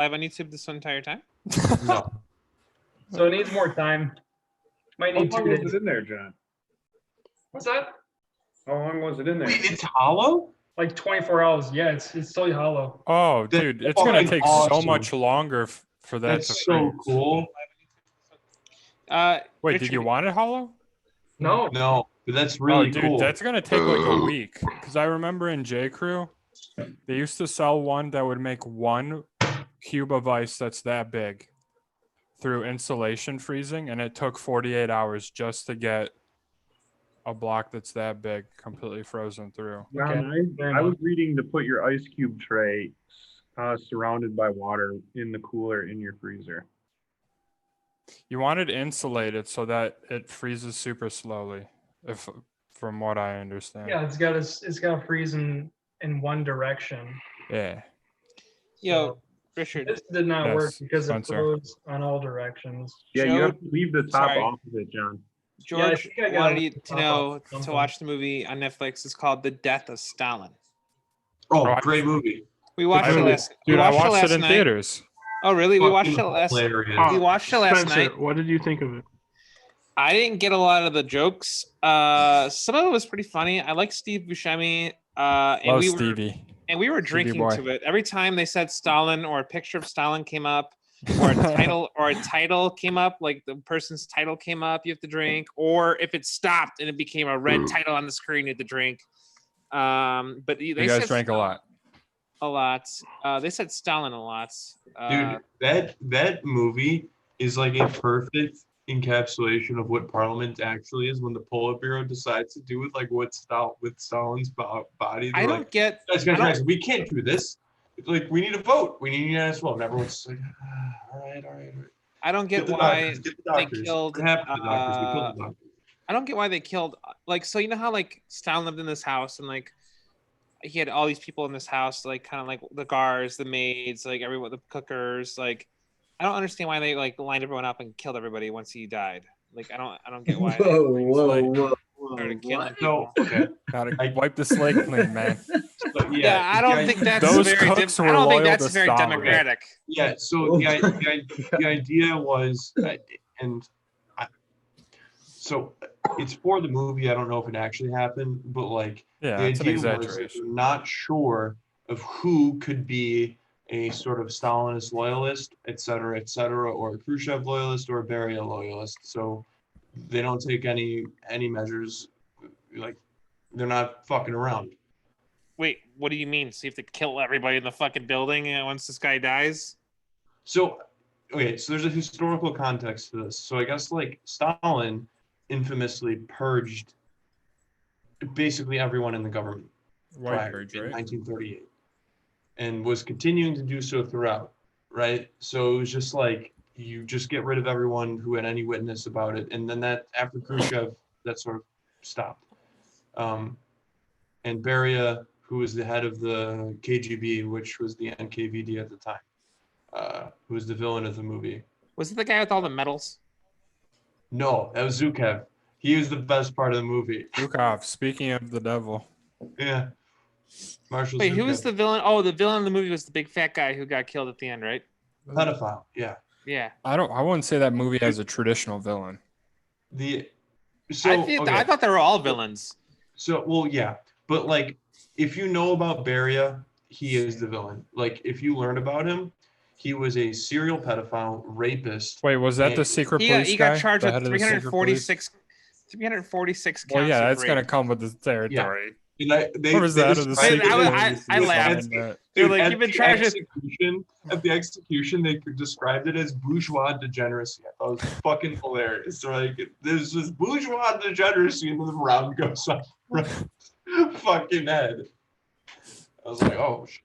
live on YouTube this entire time? No. So it needs more time. Might How need long 2 was days. it in there, John? What's that? How long was it in there? Wait, it's hollow? Like 24 hours. Yeah, it's totally hollow. Oh, That's dude, it's gonna fucking take so awesome. much longer for that That's to so freeze. cool. Wait, Richard, did you want it hollow? No. No, but that's Oh, really dude, cool. that's gonna take like a week. Because I remember in J. Crew, they used to sell one that would make 1 cube of ice that's that big through insulation freezing, and it took 48 hours just to get a block that's that big completely frozen through. John, fair I was enough. reading to put your ice cube tray surrounded by water in the cooler in your freezer. You want it insulated so that it freezes super slowly, if from what I understand. Yeah, it's got to freeze in one direction. Yeah. Yo, So Richard. this did not Yes, work because Spencer. it froze on all directions. Yeah, Joe- you have to leave the top sorry. off of it, John. Yeah, I George think I got wanted it you with to the top know off to something. watch the movie on Netflix. It's called The Death of Stalin. Oh, great movie. We watched it Dude, last. Dude, we I watched it watched last it in night. theaters. Oh, really? We watched Fucking it last. hilarious. We watched it last Spencer, night. what did you think of it? I didn't get a lot of the jokes. Some of it was pretty funny. I like Steve Buscemi. And Love we were Stevie. and we were Stevie drinking boy. to it. Every time they said Stalin or a picture of Stalin came up, or a title came up, like the person's title came up, you have to drink. Or if it stopped and it became a red title on the screen, you have to drink. But they You guys said drank a lot. a lot. They said Stalin a lot. Dude, that movie is like a perfect encapsulation of what Parliament actually is when the Politburo decides to do with like with Stalin's body. I They're don't like, get. guys, we can't do this. It's like we need a vote. We need a unanimous vote. And everyone's just like, all right. I don't get the why doctors, get the they doctors. killed. What happened to the doctors? We killed the doctors. I don't get why they killed. Like, so you know how like Stalin lived in this house and like he had all these people in this house, like kind of like the guards, the maids, like everyone, the cookers. Like, I don't understand why they like lined everyone up and killed everybody once he died. Like, I don't get why. Whoa, Started killing So, people. okay. Gotta wipe the slate clean, man. But Yeah, I don't think that's Those very. cooks I were don't think loyal that's to very Stalin. democratic. Yeah, so the idea was, so it's for the movie. I don't know if it actually happened, but like Yeah, the it's an idea was exaggeration. they're not sure of who could be a sort of Stalinist loyalist, et cetera, or a Khrushchev loyalist or a Beria loyalist. So they don't take any measures, like they're not fucking around. Wait, what do you mean? So you have to kill everybody in the fucking building once this guy dies? So, okay, so there's a historical context to this. So I guess like Stalin infamously purged basically everyone in the government White prior purge, in right? 1938 and was continuing to do so throughout, right? So it was just like you just get rid of everyone who had any witness about it. And then that after Khrushchev, that sort of stopped. And Beria, who was the head of the KGB, which was the NKVD at the time, who was the villain of the movie. Was it the guy with all the medals? No, that was Zhukev. He was the best part of the movie. Zhukov, speaking of the devil. Yeah. Marshall Wait, who Zhukev. was the villain? Oh, the villain in the movie was the big fat guy who got killed at the end, right? Pedophile, yeah. Yeah. I wouldn't say that movie has a traditional villain. I thought they were all villains. So, well, yeah. But, like, if you know about Beria, he is the villain. Like, if you learn about him, he was a serial pedophile, rapist. Wait, was that and- the secret He police got guy? charged The with head of the secret police? 346 counts Well, yeah, of that's rape. gonna come with the territory. And they What was that? Of the described secret it as- police? I laughed. Dude, They're like, at you've been the charged with- execution, At the execution, they described it as bourgeois degeneracy. I thought it was fucking hilarious. They're like, there's this bourgeois degeneracy, and then the round goes up. Fucking head. I was like, oh, shit.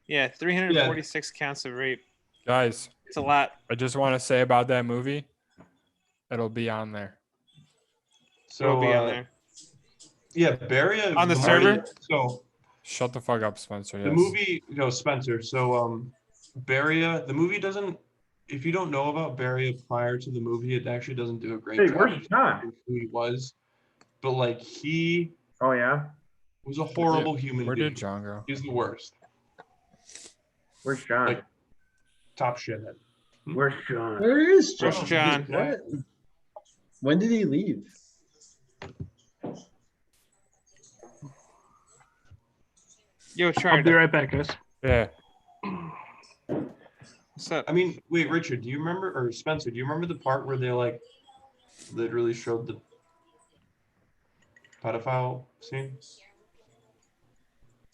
Yeah, 346 counts of rape. Guys, It's a lot. I just want to say about that movie, it'll be on there. So it'll So, be on there. yeah, Beria. On the server? So, Shut the fuck up, Spencer. the Yes. movie, Spencer. So, Beria, the movie doesn't, if you don't know about Beria prior to the movie, it actually doesn't do a great Hey, job where's of John? who he was. But, like, he Oh yeah, was a horrible human Where being. did John go? He's the worst. where's John? Like, top shithead. Where's John? Where is John? Where's John? What? When did he leave? Yo, I'll Chard, be right back, guys. Yeah. what's up? I mean, wait, Richard, do you remember, or Spencer, do you remember the part where they like literally showed the pedophile scene?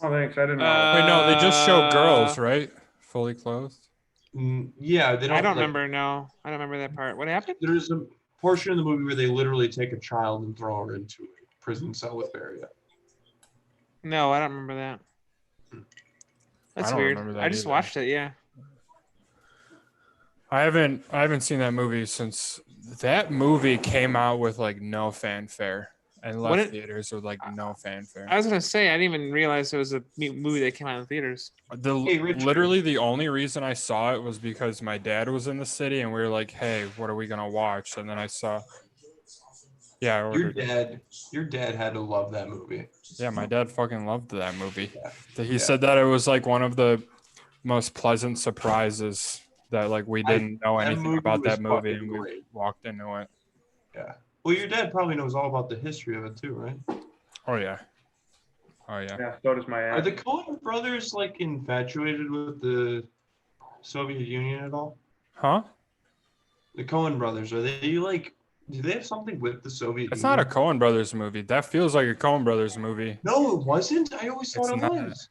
Oh, thanks. I didn't know. Wait, no, they just show girls, Uh, right? Fully clothed. Yeah, they don't. I don't like, remember. No, I don't remember that part. What happened? There's a portion of the movie where they literally take a child and throw her into a prison cell with Barrier. No, I don't remember that. That's don't weird. remember that I just either. watched it. Yeah. I haven't seen that movie since that movie came out with like no fanfare and What left it- theaters with like no fanfare. I was gonna say I didn't even realize it was a movie that came out in theaters. Hey, Richard. Literally the only reason I saw it was because my dad was in the city and we were like, "Hey, what are we gonna watch?" And then I saw. Yeah, I Your ordered it. dad had to love that movie. Yeah, my dad fucking loved that movie. Yeah. He said that it was like one of the most pleasant surprises that like we didn't know that anything movie about that was movie fucking and we great. walked into it. Yeah. Well, your dad probably knows all about the history of it too, right? Oh yeah. Oh yeah. Yeah, so does my Are aunt. the Coen brothers like infatuated with the Soviet Union at all? Huh? The Coen brothers, are they like? Do they have something with the Soviet It's Union? not a Coen Brothers movie. That feels like a Coen Brothers movie. No, it wasn't. I always thought It's it not. was.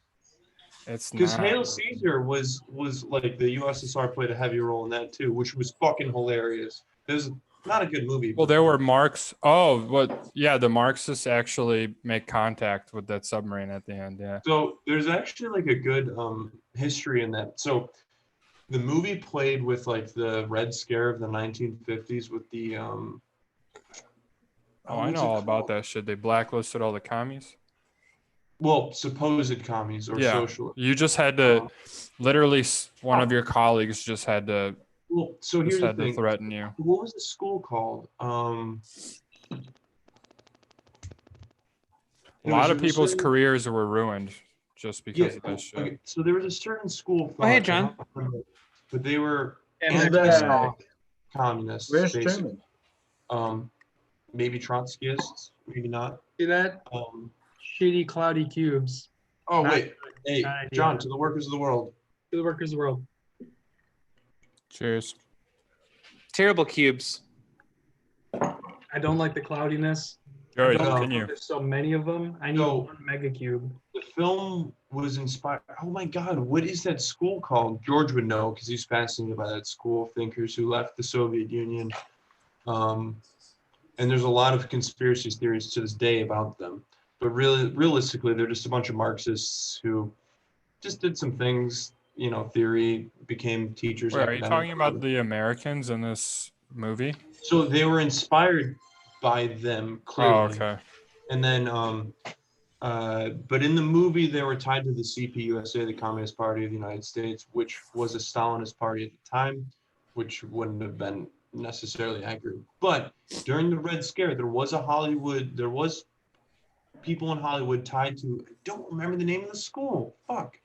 It's Because not. Hail Caesar was like the USSR played a heavy role in that too, which was fucking hilarious. It was not a good movie. Well, but- there were Marks. Oh, what? Yeah, the Marxists actually make contact with that submarine at the end. Yeah. So there's actually like a good history in that. So the movie played with like the Red Scare of the 1950s with the Oh, I know all about that shit. They blacklisted all the commies. Well, supposed commies or Yeah. socialists. You just had to, literally, one of your colleagues just had to Well, so here's the thing. threaten you. What was the school called? A It lot was of a people's certain- careers were ruined just because Yeah. of that shit. Okay, so there was a certain school. Oh, hey, thought, John. But they were And Who's I- that? communists. Where's basically. Truman? Maybe Trotskyists, maybe not. See that? Shitty cloudy cubes. Oh Not- wait, hey, not idea. John, to the workers of the world. To the workers of the world. Cheers. Terrible cubes. I don't like the cloudiness. Joey, I don't like continue. There's so many of them. I need No. one mega cube. The film was inspired. Oh my God, what is that school called? George would know because he's fascinated by that school of thinkers who left the Soviet Union. And there's a lot of conspiracy theories to this day about them. But really, realistically, they're just a bunch of Marxists who just did some things. You know, theory, became teachers. Wait, are you academic- talking about the Americans in this movie? So they were inspired by them clearly. Oh, okay. And then, but in the movie, they were tied to the CPUSA, the Communist Party of the United States, which was a Stalinist party at the time, which wouldn't have been necessarily accurate. But during the Red Scare, there was people in Hollywood tied to, I don't remember the name of the school. Fuck.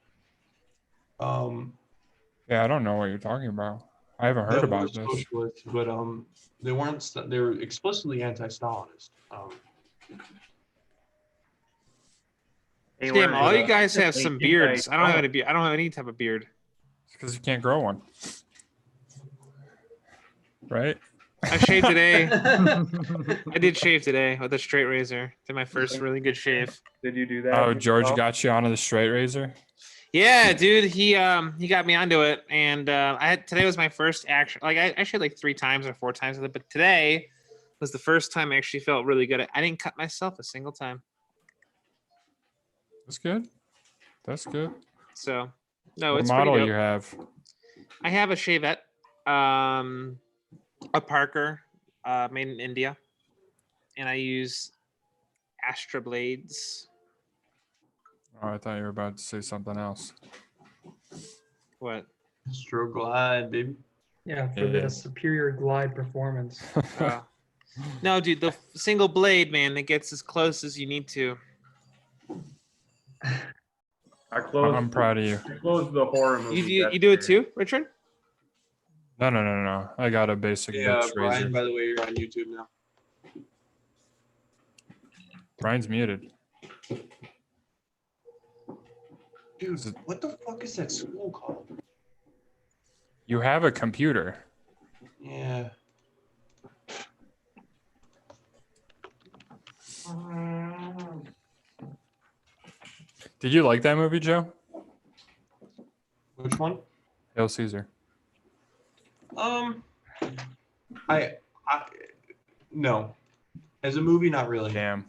Yeah, I don't know what you're talking about. I haven't heard that about was this. socialist, but they weren't. They were explicitly anti-Stalinist. Hey, Damn, where's, all you uh, guys have hey, some hey, beards. hey, I don't have oh, any beard. I don't have any type of beard. Because you can't grow one. Right? I shaved today. I did shave today with a straight razor. Did my first really good shave. Did you do that? Oh, George yourself? got you onto the straight razor? Yeah, dude, he got me onto it, and today was my first action. Like I actually had like 3 times or 4 times with it, but today was the first time I actually felt really good. I didn't cut myself a single time. That's good. That's good. So no, What it's model pretty you dope. have? I have a Shavette, a Parker, made in India, and I use Astra blades. Oh, I thought you were about to say something else. What? Astroglide, baby. Yeah, for Yeah. the superior glide performance. No, dude, the single blade, man, that gets as close as you need to. I closed. I'm proud of you. I closed the horror movie. You do it too, Richard? No. I got a basic Yeah, bitch Brian, razor. by the way, you're on YouTube now. Brian's muted. Dude, what the fuck is that school called? You have a computer. Yeah. Did you like that movie, Joe? Which one? Hail Caesar. Um, I no, as a movie, not really. Damn.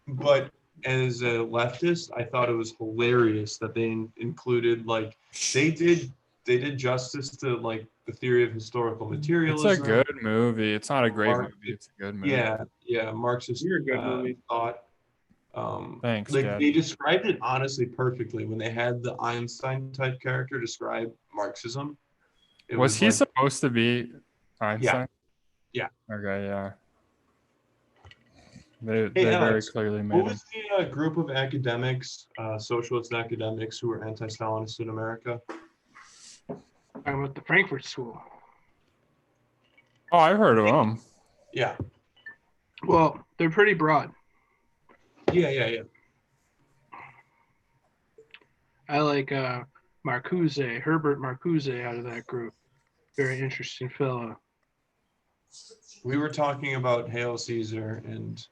But as a leftist, I thought it was hilarious that they included like they did justice to like the theory of historical It's materialism. a good movie. It's not a great Mark- movie. It's a good movie. Yeah, Marxist You're a good movie. thought. Thanks, like Dad. they described it honestly perfectly when they had the Einstein type character describe Marxism. It Was he like- supposed to be Einstein? Yeah. Okay, yeah. They Hey, very Alex, clearly What made him. was the group of academics, socialist academics who were anti-Stalinist in America? Talking about the Frankfurt School. Oh, I've heard of him. Yeah, Well, they're pretty broad. yeah. I like Marcuse, Herbert Marcuse out of that group. Very interesting fellow. We were talking about Hail Caesar, and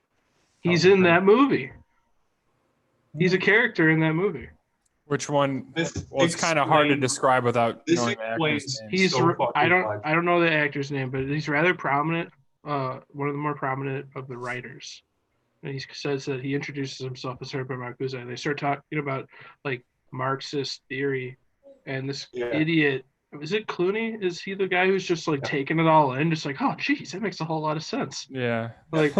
He's in that movie. He's a character in that movie. Which one? this Well, it's kind of hard to explains- describe without this knowing the actor's explains- name. He's so fucking I wide. don't know the actor's name, but he's rather prominent. One of the more prominent of the writers. And he says that he introduces himself as Herbert Marcuse, and they start talking about like Marxist theory, and this Yeah. idiot. Is it Clooney? Is he the guy who's just like taking it all in, just like, oh, geez, that makes a whole lot of sense. Yeah. Like,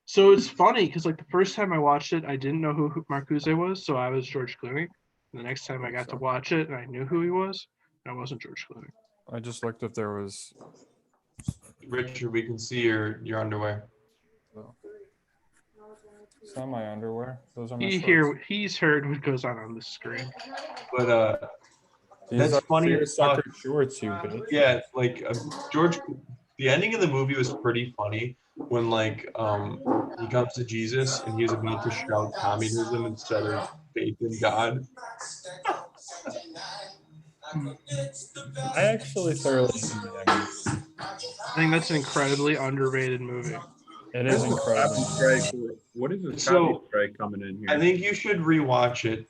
so it's funny because like the first time I watched it, I didn't know who Marcuse was, so I was George Clooney. The next time I got to watch it, and I knew who he was, and I wasn't George Clooney. I just looked if there was. Richard, we can see your underwear. It's not my underwear. Those are my He's heard what goes on the screen. But These that's are funny as seersucker fuck. shorts, you bitch. yeah, like George, the ending of the movie was pretty funny when like he comes to Jesus and he's about to shout communism instead of faith in God. I actually thoroughly enjoyed that movie. I think that's an incredibly underrated movie. It is Copy incredible. strike. What is this So, copy strike coming in here? I think you should rewatch it.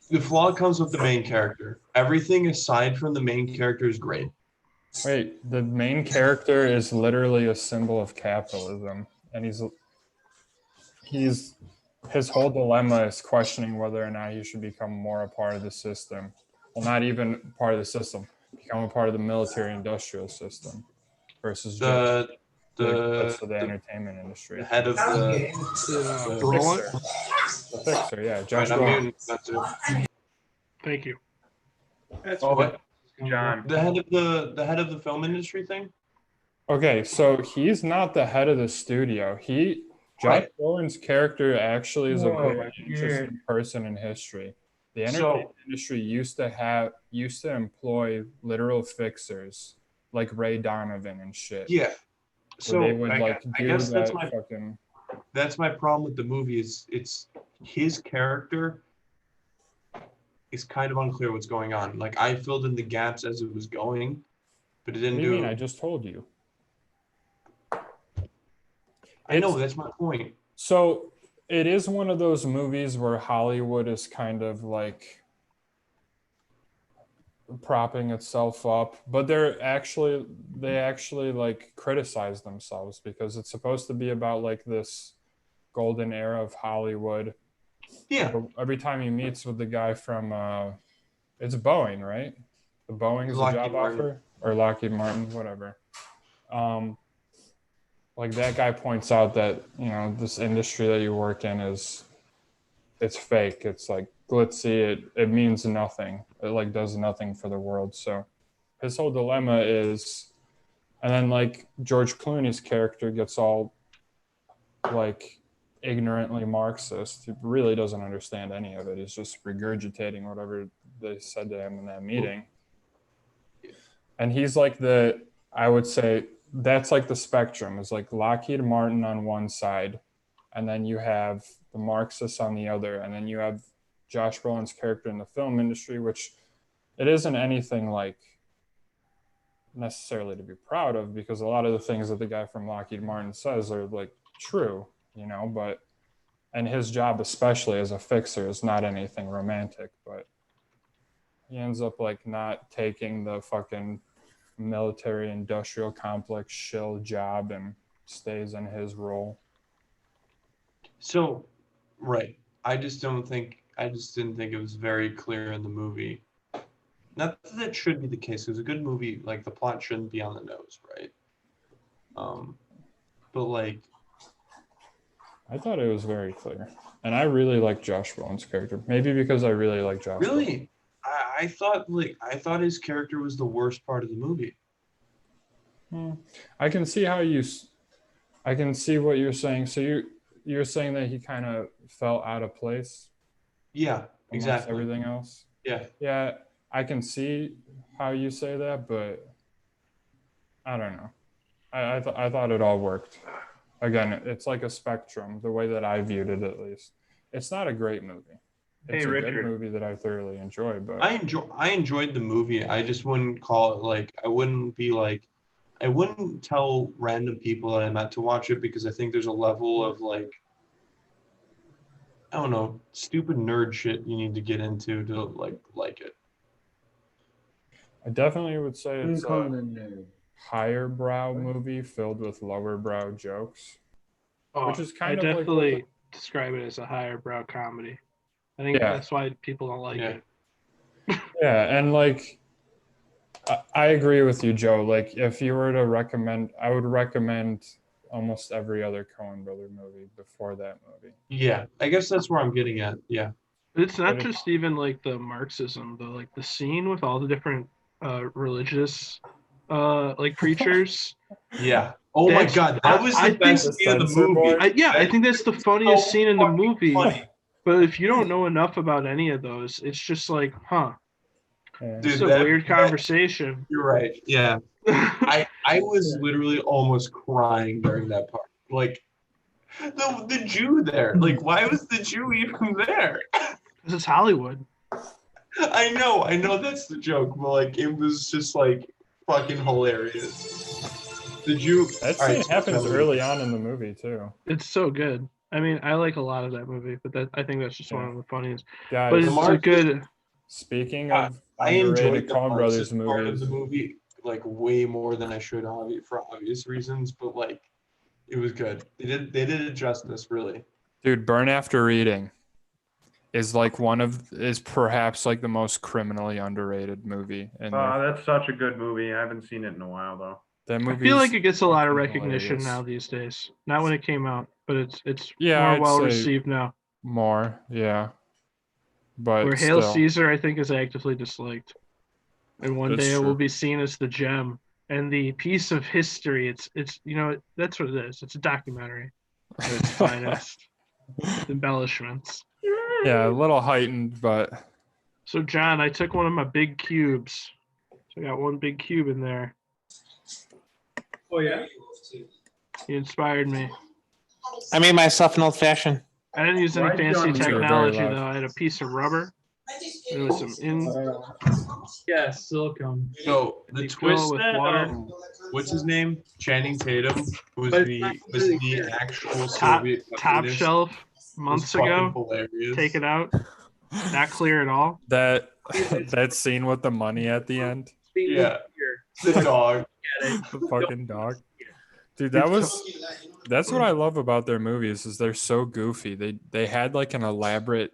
The flaw comes with the main character. Everything aside from the main character is great. Wait, the main character is literally a symbol of capitalism, and he's his whole dilemma is questioning whether or not he should become more a part of the system. Well, not even part of the system, become a part of the military-industrial system versus The just the rest of the the, entertainment industry. the head of the Brolin? The fixer, yeah, Right, Josh I'm Brolin. muting Spencer. Thank you. That's Oh, what what? John. The head of the film industry thing? Okay, so he's not the head of the studio. Josh Right. Brolin's character actually is a Oh, very interesting person in history. The So- entertainment industry used to employ literal fixers like Ray Donovan and shit. Yeah. Where So they would I like do guess that that's my fucking. that's my problem with the movie is it's his character is kind of unclear what's going on. Like I filled in the gaps as it was going, but it What didn't do you do. mean? I just told you. I know It's- that's my point. So it is one of those movies where Hollywood is kind of like propping itself up, but they actually like criticize themselves because it's supposed to be about like this golden era of Hollywood. Yeah. But every time he meets with the guy from it's Boeing, right? The Boeing is the Lockheed job Martin. offer or Lockheed Martin, whatever. Like that guy points out that, you know, this industry that you work in it's fake. It's like glitzy. It means nothing. It like does nothing for the world. So his whole dilemma is, and then like George Clooney's character gets all like ignorantly Marxist. He really doesn't understand any of it. He's just regurgitating whatever they said to him in that meeting. And he's like I would say that's like the spectrum. It's like Lockheed Martin on one side, and then you have the Marxists on the other, and then you have Josh Brolin's character in the film industry, which it isn't anything like necessarily to be proud of, because a lot of the things that the guy from Lockheed Martin says are like true, but and his job, especially as a fixer, is not anything romantic, but he ends up like not taking the fucking military industrial complex shill job and stays in his role. So, right. I just didn't think it was very clear in the movie. Not that it should be the case. It was a good movie. Like, the plot shouldn't be on the nose, right? But like, I thought it was very clear, and I really like Josh Brolin's character. Maybe because I really like Josh. really, I thought his character was the worst part of the movie. I can see I can see what you're saying. So you're saying that he kind of felt out of place. Yeah, amongst exactly. Everything else. Yeah. Yeah, I can see how you say that, but I don't know. I thought it all worked. Again, it's like a spectrum, the way that I viewed it, at least. It's not a great movie. It's Hey, a Richard. good movie that I thoroughly enjoy, but I enjoyed the movie. I just wouldn't call it like I wouldn't tell random people that I met to watch it, because I think there's a level of like, I don't know, stupid nerd shit you need to get into to like it. I definitely would say it's Call it a a nerd. higher brow movie filled with lower brow jokes. Oh, Which is kind I of like what definitely describe it as a higher brow comedy. I think Yeah. that's why people don't like Yeah. it. Yeah, and like I agree with you, Joe. Like if you were to recommend, I would recommend almost every other Coen Brother movie before that movie. Yeah, I guess that's where I'm getting at. Yeah. But it's not But it- just even like the Marxism, though. Like the scene with all the different religious like preachers. Yeah. Oh my That's- God, that was I the think best scene of the Censor movie. Board- I think that's the funniest So scene in the fucking movie. funny. But if you don't know enough about any of those, it's just like, huh, Yeah. it's Dude, a that- weird that- conversation. You're right. Yeah. I was literally almost crying during that part. Like the Jew there. Like, why was the Jew even there? This is Hollywood. I know that's the joke, but like it was just like fucking hilarious. The Jew. That all right, scene so happens tell me. early on in the movie too. It's so good. I mean, I like a lot of that movie, but I think that's just one of the funniest. Guys, But it's a Marxist- good. speaking of I underrated enjoyed the Coen Brothers Marxist part of movies, the movie like way more than I should, for obvious reasons. But like, it was good. They did it justice, really. dude, Burn After Reading is perhaps like the most criminally underrated movie. And That's such a good movie. I haven't seen it in a while though. that I movie. feel like it gets a lot of fucking recognition hilarious. now these days. Not when it came out, but it's Yeah, more I'd well say received now. more, yeah. But Where Hail still, Caesar, I think, is actively disliked, and one That's day it true. will be seen as the gem and the piece of history. It's that's what it is. It's a documentary at its finest, with embellishments. yeah, a little heightened, but So John, I took one of my big cubes. So I got one big cube in there. Oh yeah. He inspired me. I made myself an old fashioned. I didn't use any Why fancy John? These are very technology loud. though. I had a piece of rubber. There was some Yeah, silicone. So the You fill it twist with that water. what's his name? Channing Tatum was But it's the not was really the clear. actual top Soviet top communist. shelf Was months fucking ago. hilarious. Take it out. Not clear at all. that that scene with the money at the end, Yeah. The dog. the fucking dog. Dude, that's what I love about their movies is they're so goofy. They had like an elaborate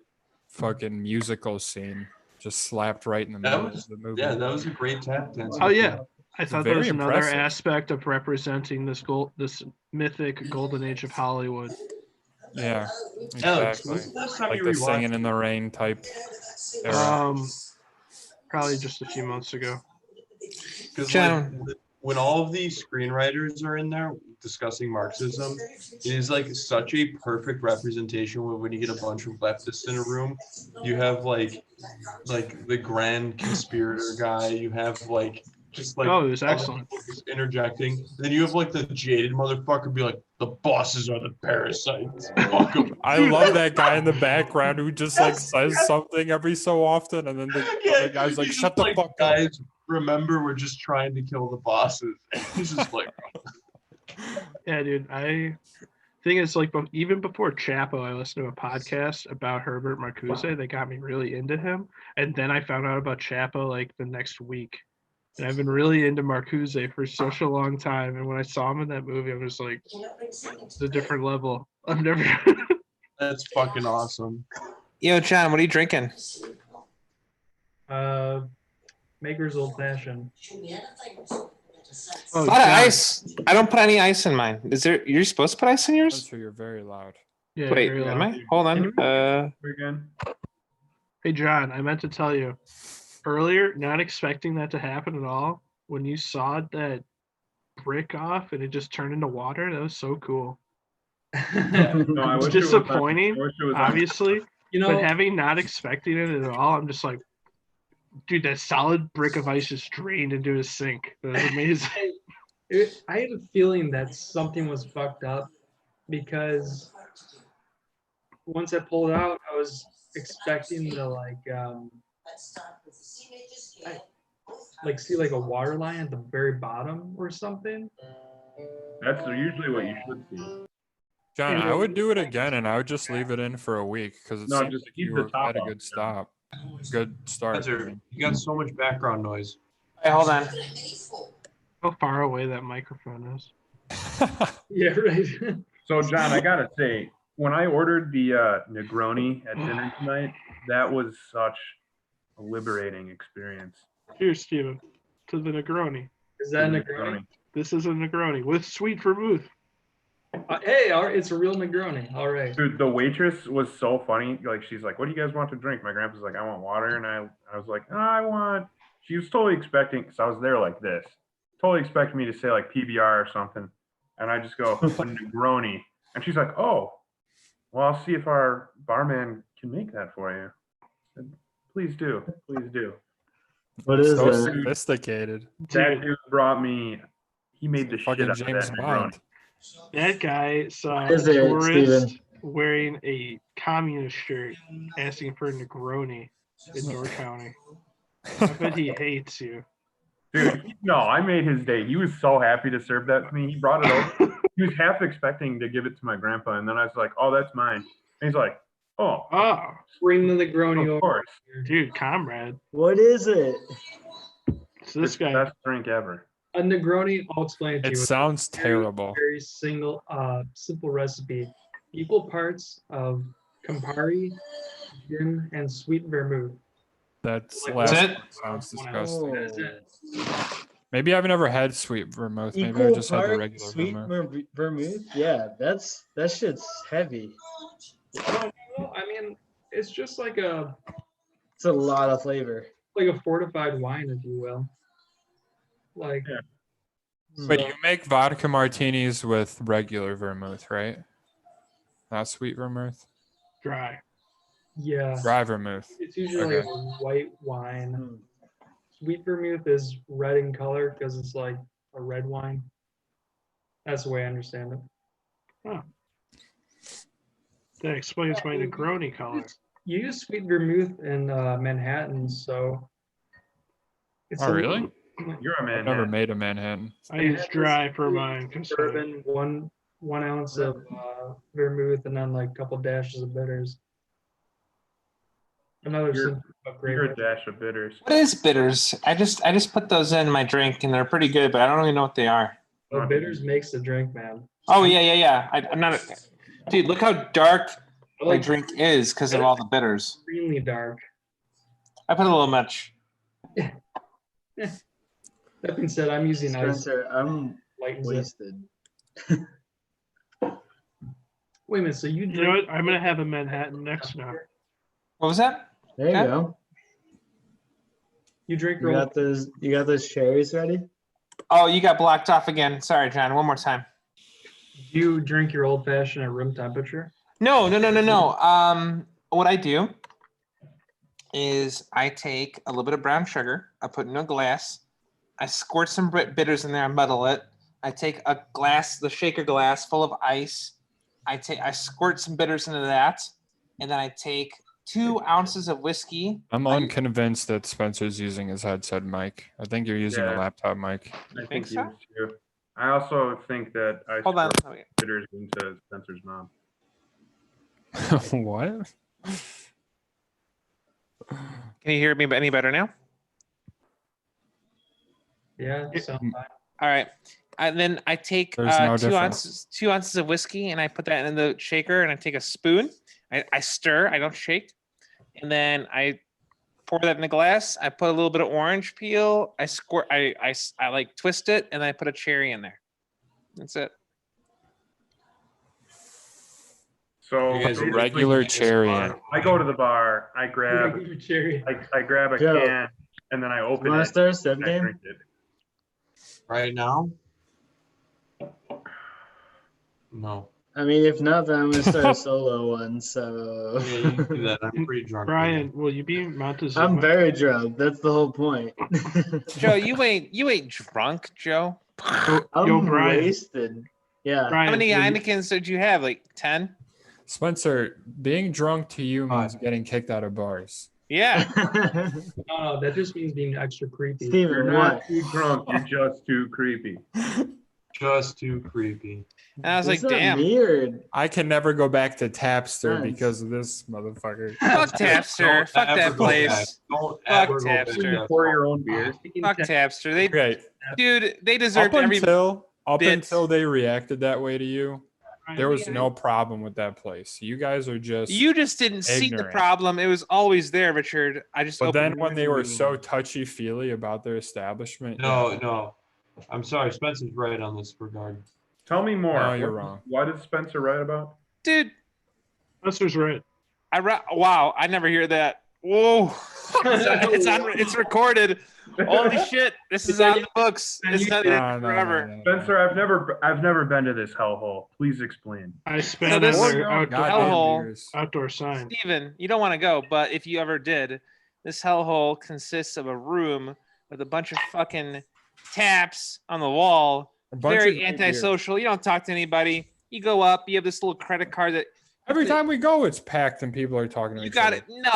fucking musical scene just slapped right in the That middle was- of the movie. Yeah, that was a great tap dance. Oh yeah, I thought that Very was another impressive. aspect of representing this mythic golden age of Hollywood. Yeah, Alex, exactly. when's the last time Like you the rewatched? singing in the rain type era. Probably just a few months ago. 'Cause, John. when all of the screenwriters are in there discussing Marxism, it is like such a perfect representation when you get a bunch of leftists in a room. You have like the grand conspirator guy. You have like just like Oh, it was other excellent. people just interjecting. Then you have like the jaded motherfucker be like, the bosses are the parasites. Fuck 'em. I love that guy in the background who just like says something every so often, and then the other guy's like, he's "Shut just the fuck up." guys, remember, we're just trying to kill the bosses. And he's just like, Yeah, dude. Thing is, like, even before Chapo, I listened to a podcast about Herbert Marcuse. They got me really into him, and then I found out about Chapo like the next week. And I've been really into Marcuse for such a long time. And when I saw him in that movie, I was like, it's a different level. I've never. that's fucking awesome. Yo, John, what are you drinking? Maker's Old Fashioned. Oh, A lot of John. ice. I don't put any ice in mine. Is there? You're supposed to put ice in yours? Spencer, you're very loud. Yeah, Wait, very am loud. I? Hold on. Again. Hey, John, I meant to tell you earlier, not expecting that to happen at all. When you sawed that brick off and it just turned into water, that was so cool. No, I It's wish it was on- disappointing, I wish it was on- obviously, You but know, having not expecting it at all, I'm just like, dude, that solid brick of ice just drained into his sink. That was amazing. I had a feeling that something was fucked up because once I pulled it out, I was expecting to see like a water line at the very bottom or something. That's usually what you should see. John, I would do it again, and I would just leave it in for a week because it No, seems just like keep you the were top at a off, good yeah. stop, good start. Spencer, you got so much background noise. Hey, hold on. How far away that microphone is. Yeah, right. So, John, I gotta say, when I ordered the Negroni at dinner tonight, that was such a liberating experience. Here's Steven, to the Negroni. Is that a Negroni? This is a Negroni with sweet vermouth. Hey, it's a real Negroni. All right. Dude, the waitress was so funny. Like, she's like, "What do you guys want to drink?" My grandpa's like, "I want water," and I was like, "Oh, She was totally expecting, because I was there like this, totally expecting me to say like PBR or something, and I just go a Negroni, and she's like, "Oh, well, I'll see if our barman can make that for you." I said, please do. What is So it? sophisticated. That dude brought me. He made the shit Fucking out of James that Bond. Negroni. That guy saw What is a it, tourist Steven? wearing a communist shirt asking for a Negroni in Door County. I bet he hates you. Dude, no, I made his day. He was so happy to serve that to me. He brought it over. He was half expecting to give it to my grandpa, and then I was like, "Oh, that's mine." And he's like, "Oh, Oh, Bring the Negroni of over. course." dude, comrade. What is it? So this It's the guy, best drink ever. A Negroni, I'll explain it to It you. sounds Very, terrible. Very simple recipe. Equal parts of Campari, gin, and sweet vermouth. That's That's last it? one sounds One disgusting. That's it. Maybe I've never had sweet vermouth. Maybe I Equal just had the part regular sweet vermouth. vermouth. Yeah, that shit's heavy. Well, I mean, it's just like a It's a lot of flavor. fortified wine, if you will. Like, Yeah. Wait, you make vodka martinis with regular vermouth, right? Not sweet vermouth. dry. yeah, Dry vermouth. it's usually Okay. like a white wine. Hmm. Sweet vermouth is red in color because it's like a red wine. That's the way I understand it. That explains my Negroni color. You use sweet vermouth in Manhattan, so. It's Oh, a really? little- You're a man. I've never made a Manhattan. I use dry for mine. 'Cause, Bourbon, one ounce of vermouth, and then like a couple dashes of bitters. Another You're- simple You're a upgrade. dash of bitters. What is bitters? I just put those in my drink and they're pretty good, but I don't really know what they are. Well, bitters makes the drink, man. Oh yeah. I'm not. Dude, look how dark I my like drink is because of all the bitters. extremely dark. I put a little much. That being said, I'm using ice. Spencer, I'm Lightens it. wasted. Wait a minute. So you You know drink? what? I'm gonna have a Manhattan next now. What was that? There you Okay. go. You drink You got those cherries ready? Oh, you got blocked off again. Sorry, John. One more time. Do you drink your old fashioned at room temperature? No. What I do is I take a little bit of brown sugar, I put it in a glass, I squirt some bitters in there, I muddle it. I take a glass, the shaker glass full of ice. I squirt some bitters into that, and then I take 2 ounces of whiskey. I'm unconvinced that Spencer's using his headset mic. I think you're using a Yeah. laptop mic. I think he so? is too. I also think that I Hold on. squirt bitters into Spencer's mouth. What? Can you hear me any better now? Yeah, sounds fine. All right. And then I take There's no 2 difference. 2 ounces of whiskey, and I put that in the shaker, and I take a spoon. I stir. I don't shake. And then I pour that in the glass. I put a little bit of orange peel. I squirt. I like twist it, and then I put a cherry in there. That's it. So You guys basically, regular cherry in. I go to the bar. I grab Cherry. I grab a Joe. can and then I open Want it to start a sip and I game? drink it. Right now? No. I mean, if not, then I'm gonna start a solo one. So Yeah, you can do that. I'm pretty drunk. Brian, will you be Montezuma? I'm very drunk. That's the whole point. Joe, you ain't drunk, Joe. I'm Yo, Brian. wasted. Yeah. Brian, How many will you- Heinekens did you have? Like 10? Spencer, being drunk to you means getting kicked out of bars. Yeah. No, that just means being extra creepy. You're Steven, not what? too drunk. You're just too creepy. Just too creepy. And I was like, It's not damn. weird. I can never go back to Tapster Nice. because of this motherfucker. Fuck Tapster. Don't Fuck ever that go back. place. Don't Fuck ever go back to Tapster. that Pour bar. your own beer. Fuck Tapster. They, Okay, dude, they up deserved every bit. until they reacted that way to you, there was Yeah. no problem with that place. You guys are just. You just didn't see the ignorant. problem. It was always there, Richard. I just But then opened when they were it. so touchy feely about their establishment, No. I'm sorry. Spencer's right on this regard. Tell me more. No, you're wrong. What did Spencer write about? Dude, Spencer's right. wow, I never hear that. Whoa. It's recorded. Holy shit. This is on the books. This is No, on forever. no. Spencer, I've never been to this hellhole. Please explain. I So spent this- another Goddamn hellhole. beers. outdoor sign. Steven, you don't want to go, but if you ever did, this hellhole consists of a room with a bunch of fucking taps on the wall. A bunch of Very great beer. antisocial. You don't talk to anybody. You go up, you have this little credit card that Every time we go, it's packed and people are talking to you each got other. it. No.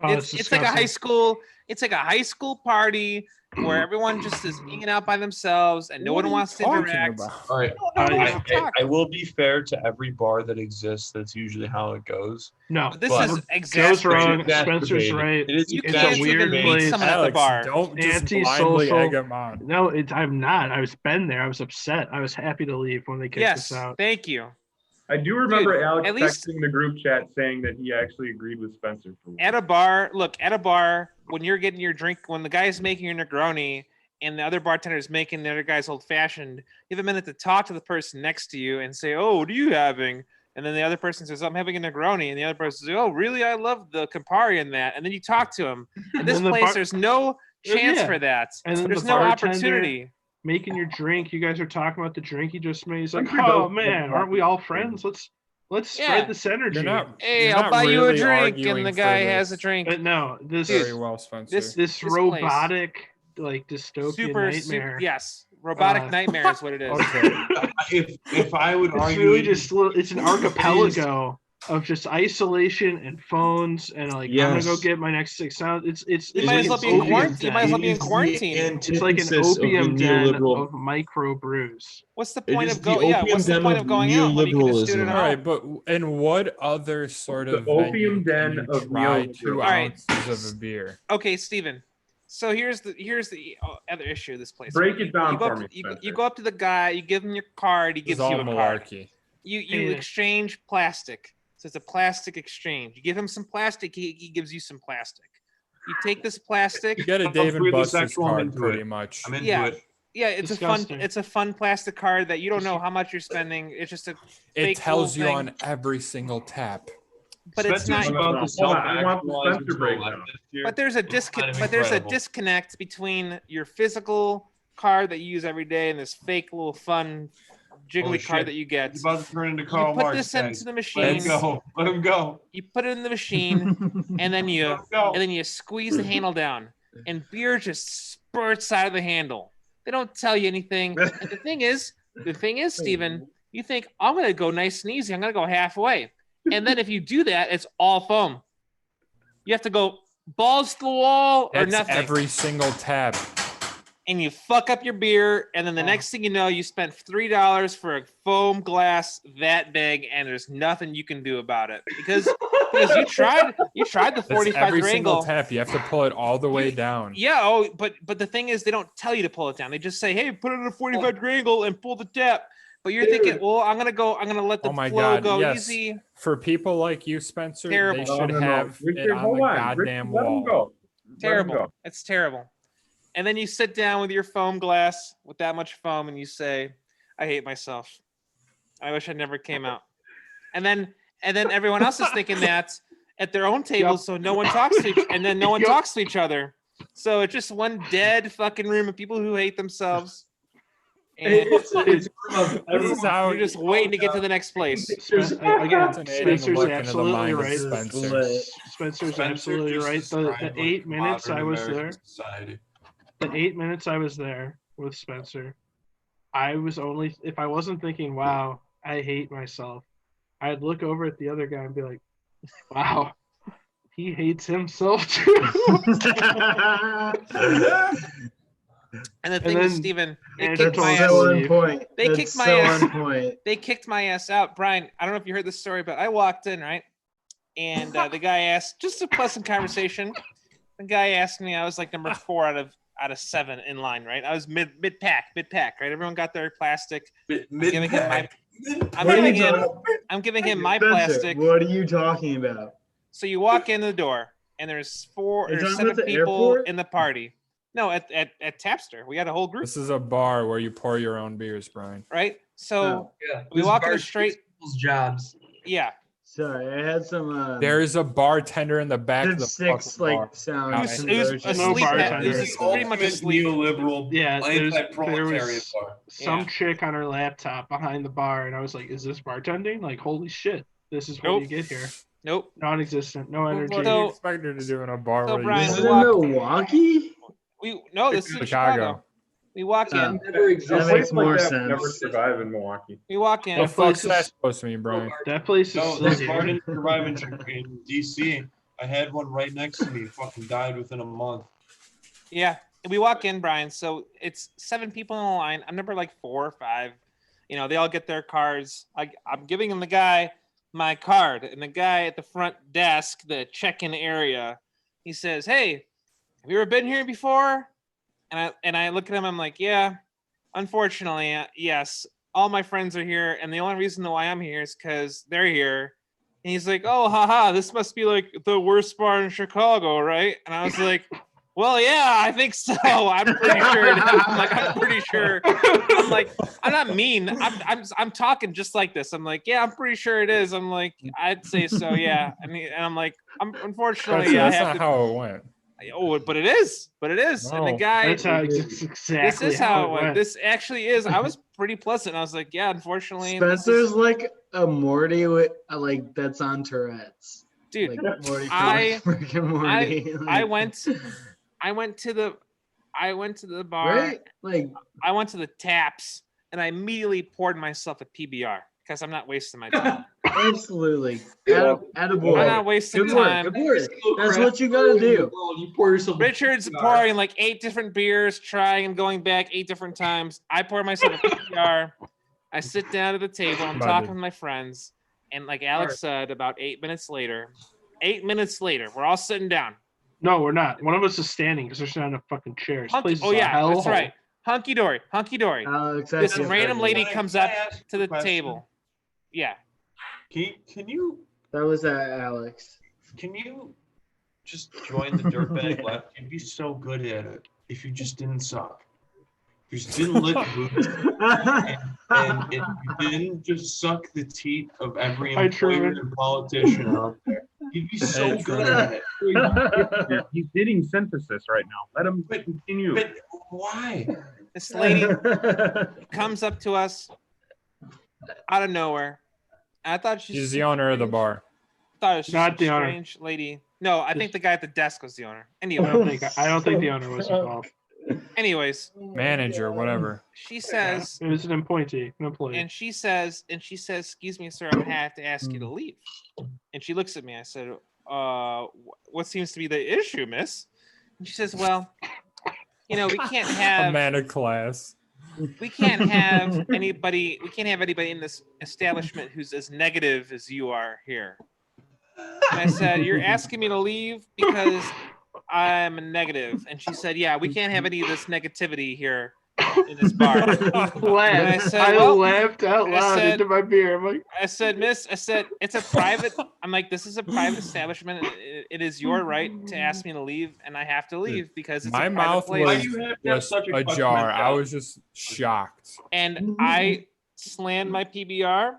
Oh, it's it's like a high disgusting. school. It's like a high school party where everyone just is hanging out by themselves and no What one are you wants to talking interact. about? All right. No one I- wants to talk. I will be fair to every bar that exists. That's usually how it goes. No, But this but- is Joe's exasperating. wrong. Exacerbated. Spencer's right. It is You It's a can't weird even meet place. someone at the Alex, bar. don't just blindly Antisocial. egg him on. No, I'm not. I was been there. I was upset. I was happy to leave when they kicked Yes, us out. thank you. I do remember Dude, Alex at least- texting the group chat saying that he actually agreed with Spencer for once. At a bar, when you're getting your drink, when the guy's making your Negroni and the other bartender is making the other guy's old fashioned, you have a minute to talk to the person next to you and say, "Oh, what are you having?" And then the other person says, "I'm having a Negroni," and the other person says, "Oh, really? I love the Campari in that." And then you talk to him. In this And the place, bar- there's no chance Yeah. for that. And then There's the no bartender- opportunity. Making your drink. You guys are talking about the drink he just made. He's like, I'm sure "Oh those- man, aren't we all friends? Let's Yeah. spread this energy." You're not. Hey, you're I'll not buy you a really drink, arguing and the for guy has a this. drink. But no, this Very well, Spencer. this- this place. robotic like dystopian Super, nightmare. yes, robotic Uh, nightmare is what it is. Okay. If I would It's argue, really just it's an archipelago of just isolation and phones and like I'm gonna go Yes. get my next 6 ounces. It's You it's might like as well an be in opium quarantine. You might as well den. be in quarantine. It's like an antithesis of the opium den neoliberal- of micro brews. What's the It point is of the going? Yeah, opium what's the den point of of going out when you can just do it neoliberalism. at All home? right, but in what other sort The of venue opium den can you of try neoliberalism. 2 All right. ounces of a beer? Okay, Steven. So here's the other issue of this place. Break it down you go for up, me, you, Spencer. you go up to the guy, you give him your card, he This gives is all you a card. malarkey. You Yeah. exchange plastic. So it's a plastic exchange. You give him some plastic, he gives you some plastic. You take this plastic. You get a I'm Dave and really Buster's sexual, I'm card, into pretty it. much. I'm into Yeah. it. Yeah, Disgusting. it's a fun plastic card that you don't know how much you're spending. It's just a It fake tells you little on thing. every single tap. But it's Spencer's not. about to Hold on, I want the self-actualize Spencer into a breakdown. leftist here. But there's a It's kind of but there's a incredible. disconnect between your physical card that you use every day and this fake little fun jiggly Holy card shit. that you get. He's about to turn into You Karl put Marx. this guys. into the Let machine. him go. Let him go. You put it in the machine, and then you Let him go. and then you squeeze the handle down, and beer just spurts out of the handle. They don't tell you anything. And the thing is, Steven, you think I'm gonna go nice and easy. I'm gonna go halfway, and then if you do that, it's all foam. You have to go balls to the wall or That's nothing. every single tab. And you fuck up your beer, and then the next thing you know, you spent $3 for a foam glass that big, and there's nothing you can do about it because you tried the That's 45 every degree single angle. tap. You have to pull it all the way down. Yeah, but the thing is, they don't tell you to pull it down. They just say, "Hey, put it at a 45 degree angle and pull the tap." But you're thinking, "Well, I'm gonna let the Oh my flow God, go yes. easy." For people like you, Spencer, Terrible. they should have it Richard, on hold the on. goddamn Richard, let him wall. go. Let him Terrible. go. It's terrible. And then you sit down with your foam glass with that much foam, and you say, "I hate myself. I wish I never came out." And then everyone else is thinking that at their own table, Yep. so no one talks to each, and then no one Yep. talks to each other. So it's just one dead fucking room of people who hate themselves. And It's This is how you're just waiting to get to the next place. Again, Fascinating Spencer's look into the absolutely mind of right. Spencer. Spencer's Spencer absolutely just right. The described, 8 minutes modern I was American there, society. the 8 minutes I was there with Spencer, I was only, if I wasn't thinking, wow, I hate myself, I'd look over at the other guy and be like, wow, he hates himself too. And the thing is, then Steven, they Andrew kicked told my us ass. so to on leave. point. They That's kicked my so ass. on point. They kicked my ass out. Brian, I don't know if you heard this story, but I walked in, right? And the guy asked, just a pleasant conversation. The guy asked me, I was like number 4 out of 7 in line, right? I was mid pack, right? Everyone got their plastic. giving him my- I'm What are giving you him talking- I'm giving him my Spencer, plastic. what are you talking about? So you walk in the door, and there's Are you talking 7 about the people airport? in the party. No, at Tapster, we had a whole group, This is a bar where you pour your own beers, Brian. right? So Oh. Yeah, we this walk in bar the straight. takes people's jobs. Yeah, Sorry, I had some There is a bartender in the back of the six fucking bar. like sound It was conversion. asleep. bartender. This He's is pretty much ultimate asleep. neoliberal Yeah, there anti-proletariat was bar. some Yeah. chick on her laptop behind the bar, and I was like, is this bartending? Like, holy shit, this is what Nope. you get here. Nope. Non-existent, no What energy. do you So- expect her to do in a bar so where Brian, This you is we in walked- Milwaukee? This is Chicago. We walk in. Never That existed. makes more That sense. Never survive in Milwaukee. We walk in. The That place fuck's that is- supposed to mean, Brian? That place is No, still this here. bar didn't survive in DC. I had one right next to me. Fucking died within a month. Yeah, we walk in, Brian. So it's 7 people in the line. I'm number like 4 or 5. You know, they all get their cards. I'm giving the guy my card, and the guy at the front desk, the check-in area, he says, "Hey, have you ever been here before?" And I look at him. I'm like, "Yeah, unfortunately, yes. All my friends are here, and the only reason why I'm here is because they're here." And he's like, "Oh, haha, this must be like the worst bar in Chicago, right?" And I was like, "Well, yeah, I think so. I'm pretty sure it is." I'm pretty sure. I'm like, I'm not mean. I'm talking just like this. I'm like, "Yeah, I'm pretty sure it is." I'm like, "I'd say so, yeah." And I'm like, unfortunately, Spencer, I that's have not to. how it went. Oh, but it is. And the No. guy. That's how exactly This is how it went. went. This actually is. I was pretty pleasant. I was like, "Yeah, unfortunately." this is- Spencer's like a Morty with like that's on Tourette's. dude. Like Morty from I- Rick and Morty. I like, went to the bar. right? Like I went to the taps, and I immediately poured myself a PBR because I'm not wasting my time. absolutely. Yeah. I'm Attaboy. not wasting Good work. time. Good work. That's what you gotta do. You pour yourself. a Richard's PBR. pouring like 8 different beers, trying and going back 8 different times. I pour myself a PBR. I sit down at the table. I'm talking with my friends, and like Alex said, about 8 minutes later, we're all sitting down. No, we're not. One of us is standing because there's not enough fucking chairs. This place is Oh a yeah, that's hellhole. right. Hunky dory. Alex, This that's random different. lady Can I- comes can I up ask to a the question? table. Yeah. Can you That was Alex. just join the dirtbag left? You'd be so good at it if you just didn't suck. If you just didn't lick boots and if you didn't just suck the teeth of every I employer tried. and politician out there. He'd be so Hey, good Trey. at it. He's hitting synthesis right now. Let him continue. But why? This lady comes up to us out of nowhere. I thought She's the owner of the bar. Thought it was just Not a the owner. strange lady. No, I think the guy at the desk was the owner. I Anyway, don't think the owner was involved. anyways, Manager, whatever. she says, It was an appointee, an employee. and she says, "Excuse me, sir, I'm gonna have to ask you to leave." And she looks at me. I said, what seems to be the issue, miss?" And she says, "Well, we can't A have man of class. anybody in this establishment who's as negative as you are here." And I said, "You're asking me to leave because I'm negative?" And she said, "Yeah, we can't have any of this negativity here in this bar." I said, I well, laughed out I loud said- into my beer. I'm like, I said, "Miss," I said, "it's a private." I'm like, "This is a private establishment. It is your right to ask me to leave, and I have to leave because it's My a private mouth place." Why was do you have to have just such a clutch ajar. I mentality? was just shocked. And I slammed my PBR,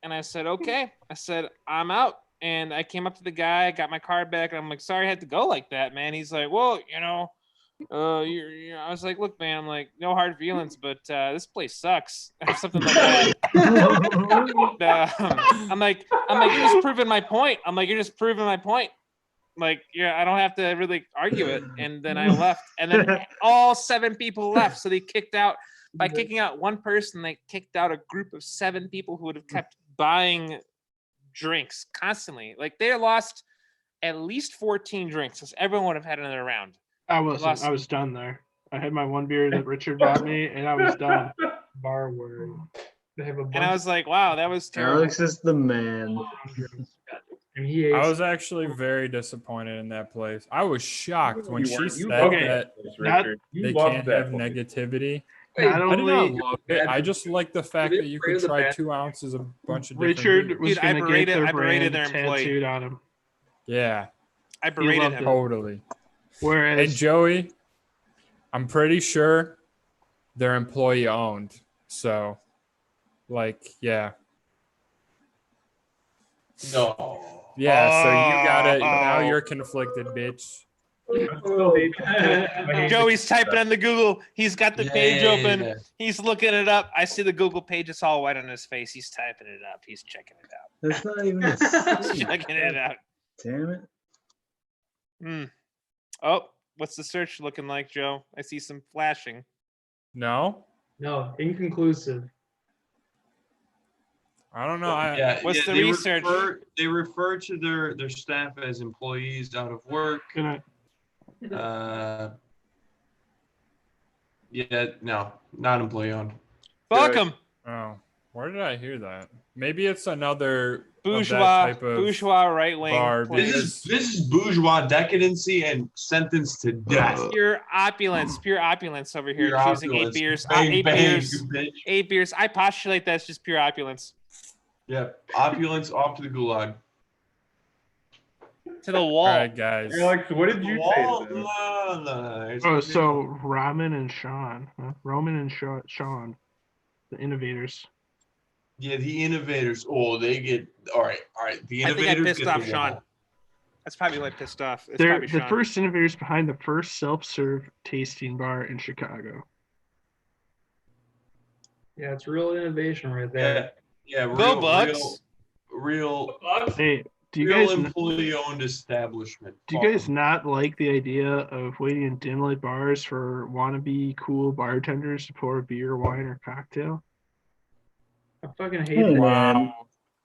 and I said, "Okay." I said, "I'm out." And I came up to the guy, got my card back, and I'm like, "Sorry I had to go like that, man." He's like, "Well, I was like, "Look, man, I'm like, no hard feelings, but this place sucks," or something like that. I'm like, "You're just proving my point." I'm like, "You're just proving my point." Like, I don't have to really argue it. And then I left, and then all 7 people left. So they kicked out. By kicking out one person, they kicked out a group of 7 people who would have kept buying drinks constantly. Like, they lost at least 14 drinks, because everyone would have had another round. I lost- was done there. I had my one beer that Richard bought me, and I was done. Bar where they have a bunch And I was like, "Wow, that was terrible." Alex is the man. and he ate I was actually very disappointed in that place. I was shocked when she said Okay. that Richard. You they loved can't that have place. negativity. Not I did not only love it. I just like the fact that you could try 2 ounces of a bunch of different Richard beers. was Dude, I going to berated- get their I berated brand their employee. tattooed on him. Yeah, I berated loved him. it. totally. Whereas And Joey, I'm pretty sure they're employee owned. So, yeah. No. Yeah, so you got it. Now you're conflicted, bitch. Joey's typing on the Google. He's got the page open. Yeah. He's looking it up. I see the Google page. It's all white on his face. He's typing it up. He's checking it out. That's not even a He's C. checking it out. Damn it. Oh, what's the search looking like, Joe? I see some flashing. No? no inconclusive. I don't know. What's the they research? They refer to their staff as employees out of work. gonna No, not employee owned. Welcome, Oh, where did I hear that? Maybe it's another of that bourgeois, type of bourgeois right wing. bar, This is bourgeois decadency and sentenced to death. Pure opulence over here. Pure choosing opulence. 8 beers. Bang, 8 bang, beers. you bitch. 8 beers. I postulate that's just pure opulence. Yeah, opulence off to the gulag. To the wall. All right, guys. Alex, what did you say? to them? Oh, so Roman and Sean, the innovators. Yeah, the innovators. Oh, they get all right. The I think I innovators pissed get off the Sean. wall. That's probably what pissed off. It's They're probably the Sean. first innovators behind the first self-serve tasting bar in Chicago. Yeah, it's real innovation right Yeah, there. yeah. Go Bucks. Real Hey, do you real guys employee-owned establishment. do you guys not like the idea of waiting in dim light bars for wannabe cool bartenders to pour a beer, wine, or cocktail? I fucking hate Hey, it. man.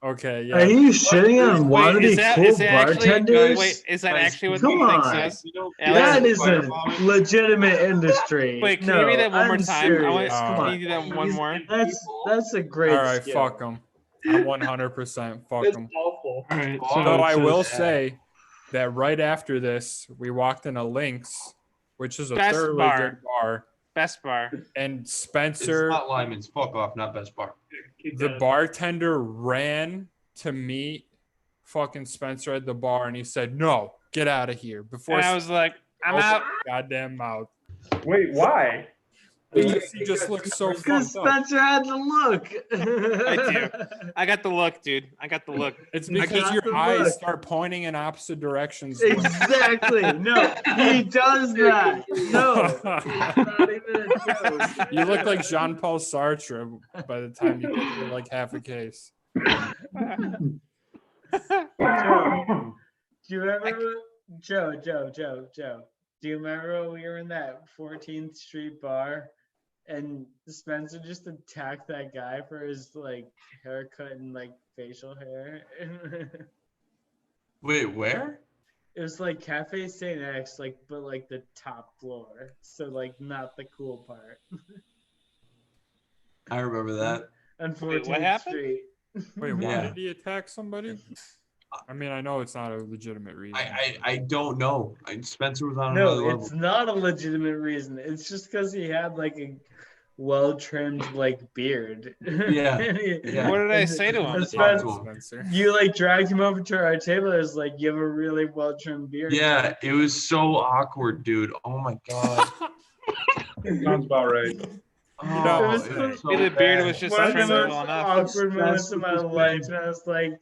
Okay, Are yeah. you shitting on Wait, wannabe is that, cool is that actually? bartenders? Wait, is that Guys, actually what come the thing on. says? You know, Alex, That is fire a bombing. legitimate industry. Wait, can no, you read that one more I'm time? Serious. I want- Come Can on. you do that one more? That's a great All right, skill. fuck them. I'm 100% fuck It's them. awful. All right, Oh, so Though it I will says- say that right after this, we walked into Lynx, which is a Best thoroughly bar. good bar, Best bar. and It's Spencer, not Lyman's. Fuck off. Not Best Bar. the bartender, ran to meet fucking Spencer at the bar, and he said, "No, get out of here!" Before And I was like, I'm opened out. his goddamn mouth. Wait, why? Because he just looks so Because fucked up. Spencer had the look. I do. I got the look, dude. I got the look. It's I because got your the eyes look. start pointing in opposite directions. Exactly. No, he does that. No, it's not even a joke. You look like Jean-Paul Sartre by the time you get to like half a case. Joe, do you remember Joe? Do you remember when we were in that 14th Street bar and Spencer just attacked that guy for his like haircut and like facial hair? Wait, where? It was like Cafe St. X, like but like the top floor, so like not the cool part. I remember that. On Wait, 14th what happened? Street. Wait, why Yeah. did he attack somebody? I mean, I know it's not a legitimate reason. I don't know. Spencer was on No, another level. it's not a legitimate reason. It's just because he had like a well-trimmed like beard. Yeah, yeah. What did I say to him? And Talk Spen- to him. Spencer. you like dragged him over to our table. It was like you have a really well-trimmed beard. Yeah, it was so awkward, dude. Oh my god. Sounds about right. Oh, It was it was so Maybe the beard bad. was just One of the trimmed most well enough. awkward moments of my That's what life, was and I was like,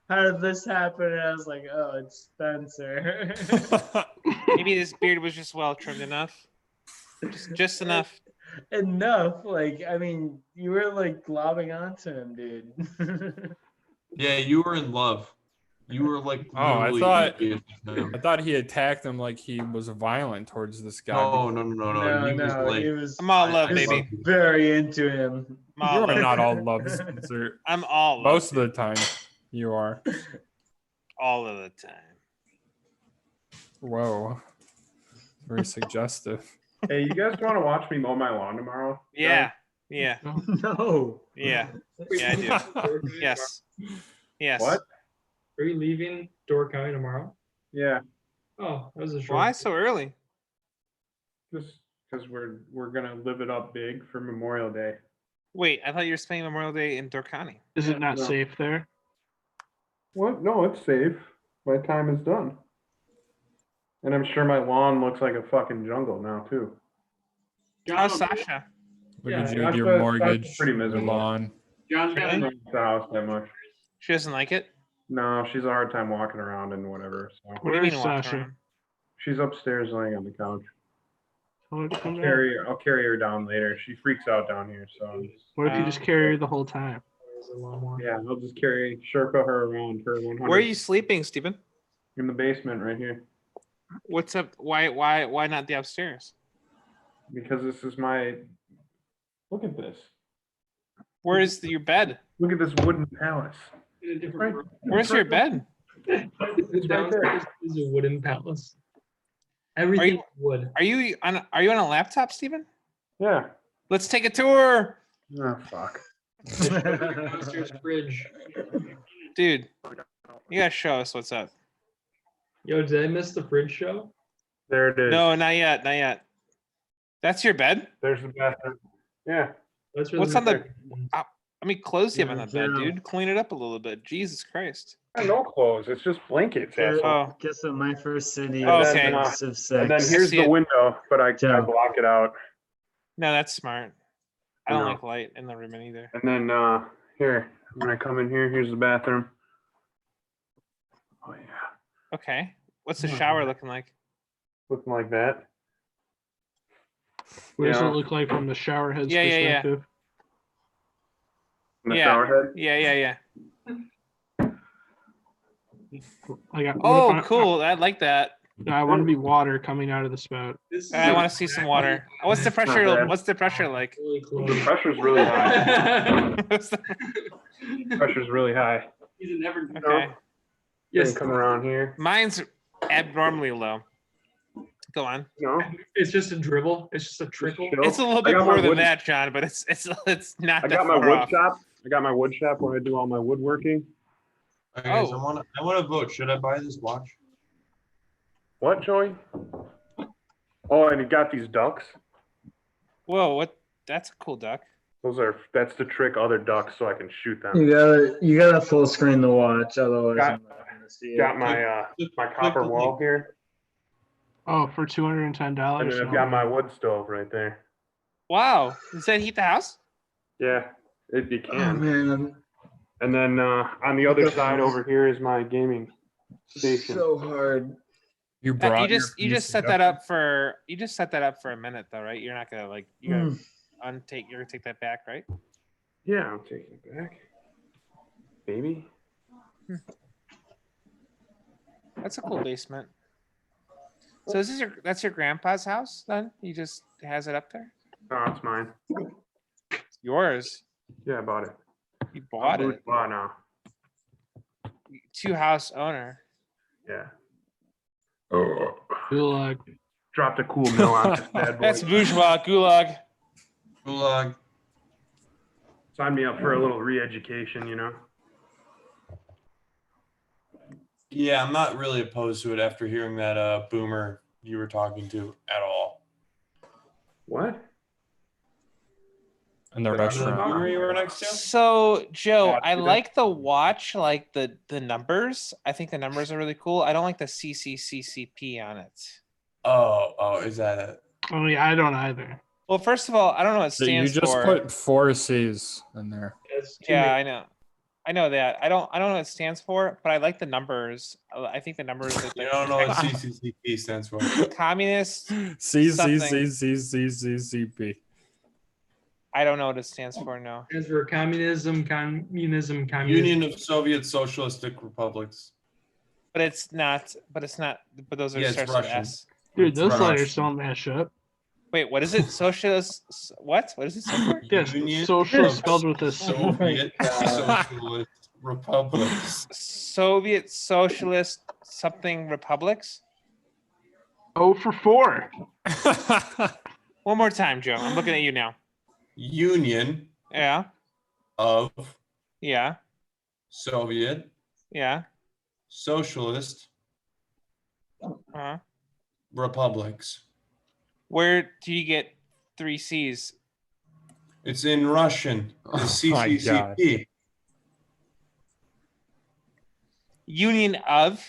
"How did this happen?" And I was like, "Oh, it's Spencer." Maybe this beard was just well trimmed enough. Just enough. Enough, like I mean, you were like globbing onto him, dude. Yeah, you were in love. You were like. Oh, I literally thought- envious of him. I thought he attacked him like he was violent towards this guy. No. no, He was like. he was I'm all love, I baby. love you. very into him. I'm all You are love. not all love, Spencer. I'm all love. Most of the time, you are. All of the time. Whoa. Very suggestive. Hey, you guys want to watch me mow my lawn tomorrow? Yeah. Yeah. No. Yeah. Yeah, I do. Yes. Yes. What? Are you leaving Door County tomorrow? Yeah, Oh, that was a short. Why so early? just because we're gonna live it up big for Memorial Day. Wait, I thought you were spending Memorial Day in Door County. Is it not No. safe there? What? No, it's safe. My time is done. And I'm sure my lawn looks like a fucking jungle now too. How's Sasha? Look Yeah, at you that's with your what- that's mortgage, pretty your miserable. lawn. John's I got don't like the house that much. She doesn't like it? No, she's a hard time walking around and whatever. So What do you Where's mean walk Sasha? around? she's upstairs laying on the couch. Tell her to come down. I'll carry her down later. She freaks out down here, so What if you just carry her the whole time? a lot more. yeah, I'll just carry Sherpa her around her 100 Where are you sleeping, Stephen? in the basement right here. What's up? Why not the upstairs? Because this is my look at this. Where is your bed? Look at this wooden palace. In a different room. Where's your bed? The It's right there. downstairs is a wooden palace. Everything is wood. Are you on a laptop, Stephen? Yeah. Let's take a tour. Oh fuck. Downstairs fridge. Dude, you gotta show us what's up. Yo, did I miss the fridge show? There it is. No, not yet, not yet. That's your bed? There's the bathroom. Yeah. That's What's on the- the? I mean, clothes you have on Yeah, that bed, yeah. dude. Clean it up a little bit. Jesus Christ. No clothes. It's just blankets. asshole. Oh, Guess what? My first city Oh, is okay. of And then sex. here's see the it. window, but I Yeah. block it out. no, that's smart. I don't No. like light in the room either. And then here, when I come in here, here's the bathroom. Oh yeah. Okay. What's the shower looking like? Looking like that. What does Yeah. it look like from the shower head's Yeah, yeah, yeah. perspective? In the Yeah. shower head. Yeah. Like, what Oh, if cool. I like that. I want to be water coming out of the spout. I want to see some water. What's the pressure? bad. What's the pressure like? Really The close. pressure's really high. What's the- Pressure's really high. He's a never. okay. Yes, Come around here. Mine's abnormally low. Go on. No. it's just a dribble. It's just a trickle. Chill. It's a little I bit got my more than wood- that, John, but it's not I that got my far wood off. shop. I got my wood shop where I do all my woodworking. All right, guys, Oh. I want to vote. Should I buy this watch? What, Joey? Oh, and you got these ducks. Whoa, what? That's a cool duck. That's to trick other ducks so I can shoot them. You gotta full screen the watch, otherwise Got- I'm not gonna see Got it. my copper wall here, Oh, for $210. and then I've got my wood stove right there. Wow. Does that heat the house? Yeah, it Oh can. man, And then on the other side over here is my gaming station. so hard. You You brought just set that up for a minute though, right? You're not gonna like you're gonna you're gonna take that back, right? Yeah, I'm taking it back. Baby. That's a cool basement. So that's your grandpa's house then? He just has it up there? Oh, it's mine. It's yours. Yeah, I bought it. You bought I'm it. bourgeois now. Two house owner. Yeah. Oh. Gulag. Dropped a cool mill on this bad boy. That's bourgeois gulag. Gulag. Sign me up for a little re-education, you know. Yeah, I'm not really opposed to it after hearing that boomer you were talking to at all. What? in the The restaurant. boomer you were next to? So Joe, Yeah, I dude, like the watch, like the numbers. I think the numbers are really cool. I don't like the CCCCP on it. Oh, is that it? Oh yeah, I don't either. Well, first of all, I don't know what it You stands just for. put 4 C's in there. That's too Yeah, many. I know that. I don't know what it stands for, but I like the numbers. I think the numbers like You don't know what CCCP stands for. communist. C C Something. C C C C C P. I don't know what it stands for. No. As for communism. Union of Soviet Socialistic Republics. But it's not. But those are Yeah, it's starts with Russian. S. Dude, those Russian. letters don't match up. Wait, what is it? Socialist? What? What is it? stand for? Yes, Union socialist of spelled with a C. Soviet God. Socialist Republics. Soviet Socialist something republics. 0 for 4. One more time, Joe. I'm looking at you now. Union Yeah. of Yeah. Soviet Yeah. Socialist Uh-huh. Republics. Where do you get 3 C's? It's in Russian. The Oh my God. CCCP. Union of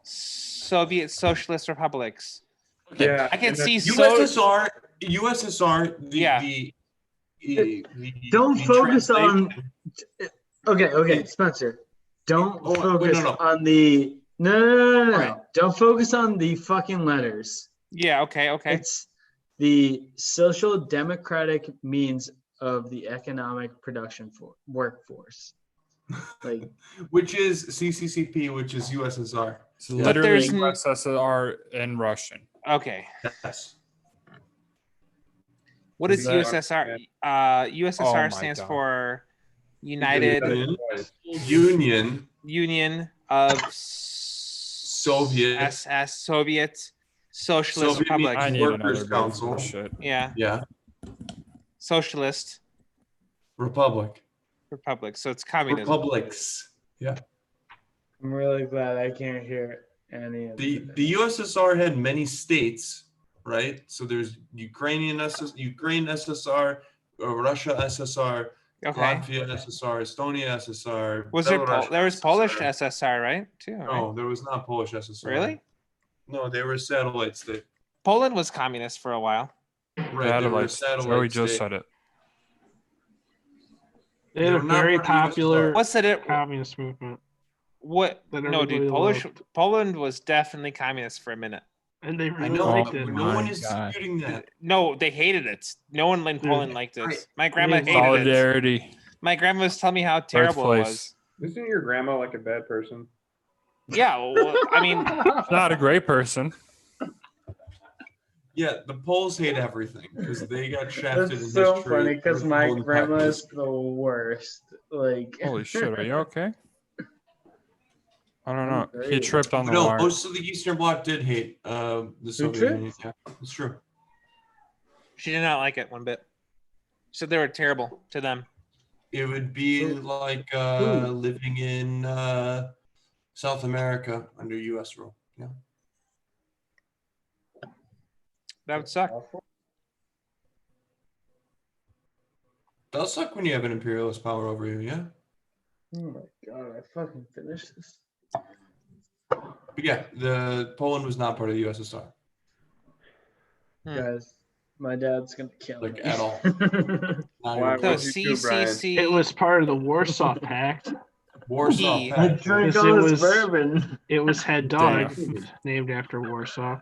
Soviet Socialist Republics. Yeah. I can and then- see USSR. Yeah. Don't the focus on. translation- Okay, Spencer. Don't Oh, wait, focus no. on the. No. Right. Don't focus on the fucking letters. Yeah, okay. It's the social democratic means of the economic production workforce. Like, which is CCCP, which is USSR. It's literally there's USSR in Russian. Okay. Yes. What Is is that- USSR? USSR Oh my stands God. for United Union of Soviet Soviet Socialist Soviet Republic. I need Workers' another Council. shit. Yeah, Yeah. Socialist Republic. Republic. So it's communism. Republics. I'm really glad I can't hear any of The it. USSR had many states, right? So there's Ukraine SSR, Russia SSR, Okay. Latvia SSR, Estonia SSR. Was there Belarus there was Polish SSR. SSR, right? Too. Right? No, there was not Polish SSR. Really? No, they were satellite state. Poland was communist for a while. Right, they were a Satellites. satellite Joey just state. said it. They had They a were not very part of the popular What's it? communist movement. What? that No, everybody dude. loved. Poland was definitely communist for a minute. And they I really know, liked but it. no one my is God. disputing that. No, they hated it. No one in Dude, Poland liked it. right. My grandma Yeah, hated it. Solidarity. My grandma was telling me how terrible it Birthplace. was. Isn't your grandma like a bad person? Yeah, well, I mean, Not a great person. Yeah, the Poles hate everything because they got shafted in That's so history. funny because for my golden grandma peppers. is the worst. Like, Holy shit, are you okay? I don't know. He Great. tripped on the No, wire. most of the Eastern Bloc did hate the Soviet tripped? Union. Yeah, it's true. she did not like it one bit. She said they were terrible to them. It would be Who- like living in South America under U.S. rule. Yeah. That would suck. Does suck when you have an imperialist power over you, yeah? oh my god, I fucking finished this. But yeah, the Poland was not part of the USSR. Hmm. Guys, My dad's gonna kill Like, me. at all. Not Why even So would close. you do, Brian? CCC. It was part of the Warsaw Pact. Warsaw He- I Pact. drink Because all it this was- bourbon. It was head dog, Damn. named after Warsaw.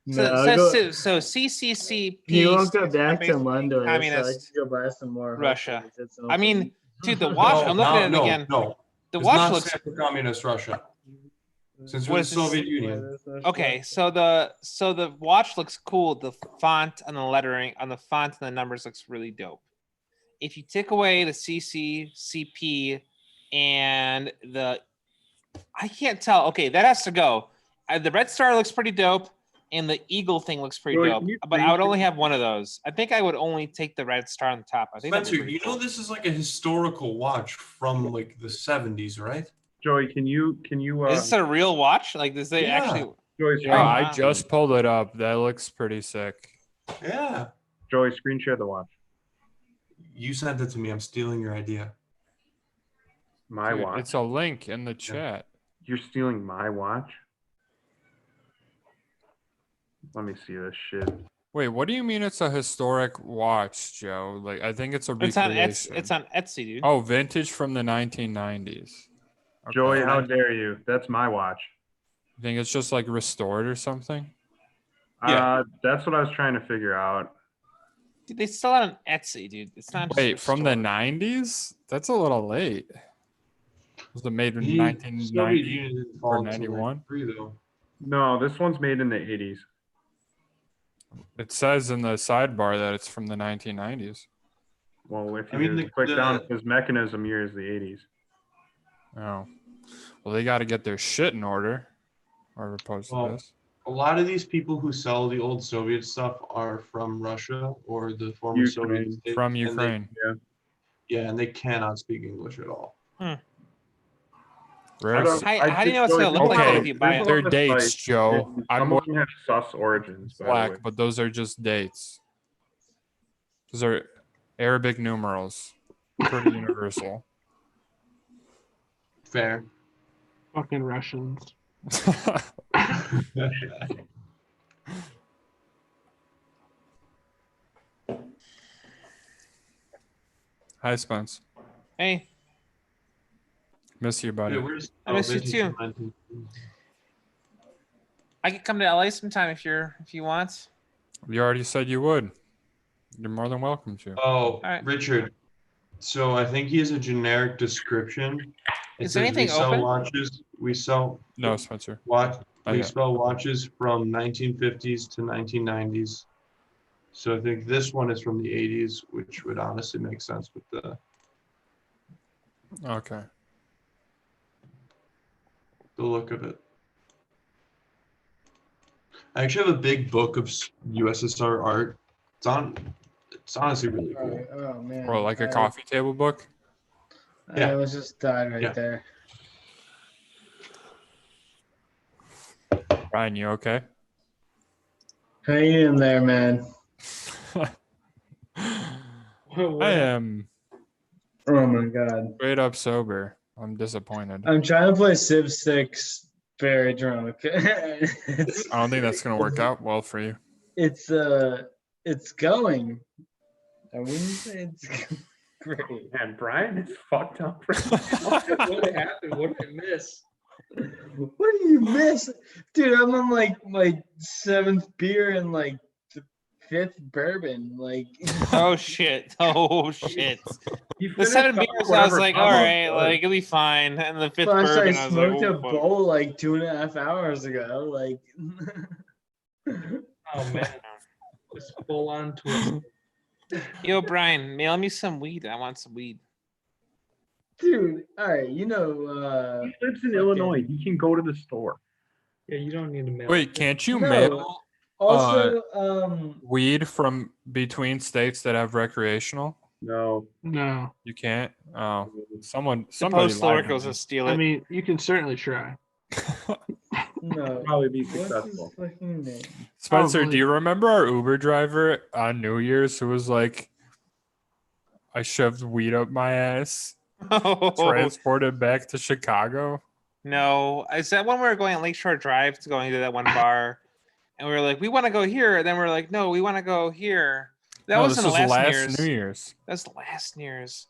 No, I'll So, go- so, so CCCP. he won't go stands for back to basically London, so I communist can go buy some more. Russia. hopefully it's I mean, open. dude, the watch. I'm looking at it again. No, The Does watch not looks stand for communist Russia. Since What we're the is this? Soviet Union. okay. So the watch looks cool. The font and the lettering on the font and the numbers looks really dope. If you take away the CCCP and I can't tell. Okay, that has to go. The red star looks pretty dope, and the eagle thing looks pretty Joey, dope. can you But I would please- only have one of those. I think I would only take the red star on the top. I think that'd be Spencer, pretty you know cool. this is like a historical watch from like the 70s, right? Joey, can you Is this a real watch? Like, does they Yeah. actually? Joey, Yeah, I wow. just pulled it up. That looks pretty sick. Yeah. Joey, screen share the watch. You sent it to me. I'm stealing your idea. My Dude, watch. it's a link in the chat. You're stealing my watch? Let me see this shit. Wait, what do you mean it's a historic watch, Joe? Like, I think it's a It's on recreation. Etsy. It's on Etsy, dude. Oh, vintage from the 1990s. Okay. Joey, how dare you? That's my watch. You think it's just like restored or something? Yeah. That's what I was trying to figure out. Dude, they sell it on Etsy, dude. It's not. Just Wait, from the restored. 90s? That's a little late. Was it made in Soviet 1990 Union didn't or fall until 91? 93, though. No, this one's made in the 80s. It says in the sidebar that it's from the 1990s. Well, if I you mean, the- click down, the- it says mechanism year is the 80s. Oh. Well, they got to get their shit in order. Or opposed to Well, this. A lot of these people who sell the old Soviet stuff are from Russia or the former Soviet Ukraine. states. From and they- Ukraine. yeah, and they cannot speak English at all. Rare. don't- How do you know it's Joey, gonna look like Okay, if you buy it? they're on the dates, site, Joe. and I'm Some more of them have sus origins. by the way. black, but those are just dates. Those are Arabic numerals. Pretty universal. Fair. Fucking Russians. Hi, Spence. Hey, Miss you, buddy. Yeah, where's- I miss you vintage too. 19. I could come to LA sometime if you want. You already said you would. You're more than welcome to. Oh, right. Richard. So I think he has a generic description. It Is there says anything we sell open? watches. We sell No, Spencer. watch. Oh, We yeah. sell watches from 1950s to 1990s. So I think this one is from the 80s, which would honestly make sense with the Okay. look of it. I actually have a big book of USSR art. It's honestly really cool. Oh man. Or like a I- coffee table book. Yeah. I was just died right Yeah. there. Ryan, you okay? Hang in there, man. I am Oh my god. straight up sober. I'm disappointed. I'm trying to play Civ 6 very drunk. it's, I don't think that's gonna work out well for you. it's going. I wouldn't say it's great. Man, Brian is fucked up. What happened? What did I miss? What do you miss? Dude, I'm on like my 7th beer and like the 5th bourbon. Like Oh shit! Oh shit! He The finished 7 up beers, I was whatever like, all Pablo right, said. like it'll be fine. And the 5th plus I bourbon, I was like, smoked a oh, fuck. bowl like 2.5 hours ago. Like Oh man, just full on twist. Yo, Brian, mail me some weed. I want some weed. dude, all right, He lives in fucking- Illinois. He can go to the store. Yeah, you don't need to mail. Wait, can't you No. mail also weed from between states that have recreational? No. No. You can't. Oh, somebody. Post lied to locals me. will steal I it. mean, you can certainly try. no. Probably be What's his successful. fucking name? Spencer, Probably. do you remember our Uber driver on New Year's who was like, "I shoved weed up my ass, Oh, transported back to Chicago"? no. Is that when we were going on Lakeshore Drive to going to that one bar? and we were like, we want to go here. And then we're like, no, we want to go here. That No, wasn't this was last last Year's. New Year's. That's last Year's.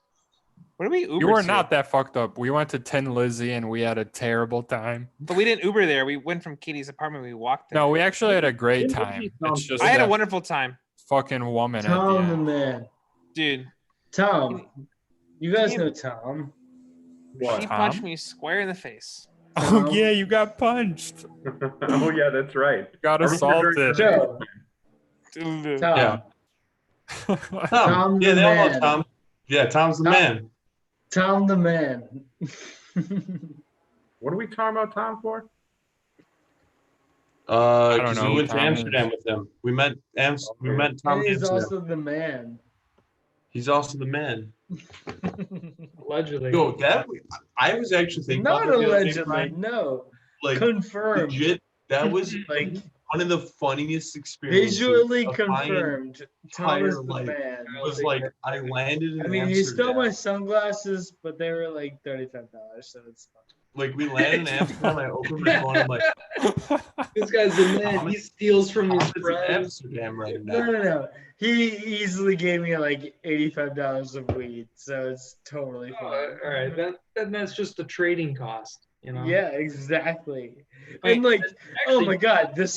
What did we Uber You were to? not that fucked up. We went to Tin Lizzy and we had a terrible time. But we didn't Uber there. We went from Katie's apartment. We walked there. No, we actually had a great Tin time. Lizzy It's sounds just I had a that wonderful time, fucking woman at the Tom the end. man. dude. Tom. You guys Can know you- Tom. She Tom? punched me square in the face. Oh yeah, you got punched. Oh yeah, that's right. Got I remember during assaulted. Joe. Dude. Tom. Yeah. Tom Tom. the Yeah, they all know man. Tom. Yeah, Tom's the Tom. man. Tom the man. What are we talking about Tom for? don't Because know we who went to Tom Amsterdam with him. We met we met Tom And in he's Amsterdam. also the man. He's also the man. Allegedly. Yo, I was actually thinking Not about that the other day, allegedly, Brian. no. Like Confirmed. legit, that was Like one of the funniest experiences. visually of my confirmed. Tom is entire the life. man. It was like I landed in I mean, he stole my Amsterdam. sunglasses, but they were like $35, so it's fine. Like we landed in Amsterdam. I opened my phone. I'm like, This guy's the man. He steals from his Tom is in friends. Amsterdam right No, now. no. He easily gave me like $85 of weed, so it's totally Oh, fine. all right, then that's just the trading cost, you know. Yeah, exactly. Wait, And like, oh Actually, my god, the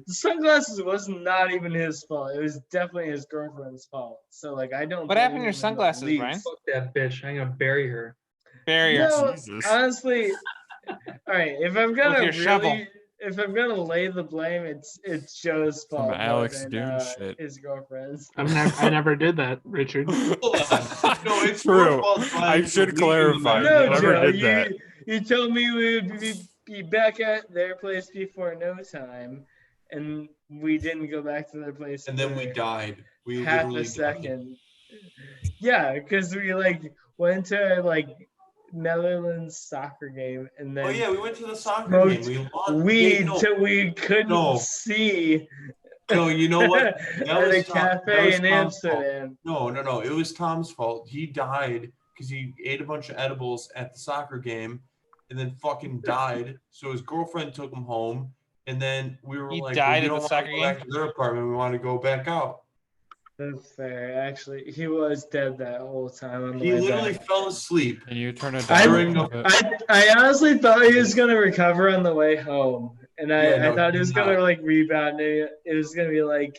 sunglasses was not even his fault. It was definitely his girlfriend's fault. So like, I don't. What happened to blame your him in the sunglasses, least. Brian? fuck that bitch. I'm gonna bury her. Barrier. No, Jesus. honestly, all right. If I'm gonna your shovel. if I'm gonna lay the blame, it's Joe's fault. more Alex than, Dune shit. His girlfriend's. I never did that, Richard. Hold on. No, it's True. your fault, Brian, I for should leaving clarify. the No, night. never Joe, did that. you told me we would be back at their place before no time, and we didn't go back to their place. And then we for died. We half literally a died. second. Yeah, because we like went to like Netherlands soccer game, and then Oh yeah, we went to the soccer Smoked game. We lost. weed no, till we couldn't No. see no, you know what? at That a was Tom- that cafe was in Tom's fault. Amsterdam. No. It was Tom's fault. He died because he ate a bunch of edibles at the soccer game, and then fucking died. So his girlfriend took him home, and then we were He like, died we at don't the wanna soccer go back to their apartment. We want to go back out. That's fair. Actually, he was dead that whole time on the He way literally back. fell asleep. Can you turn it I- down? a During little bit? I honestly thought he was gonna recover on the way home, and I, Yeah, no, I thought he he was did gonna not. like rebound it. It was gonna be like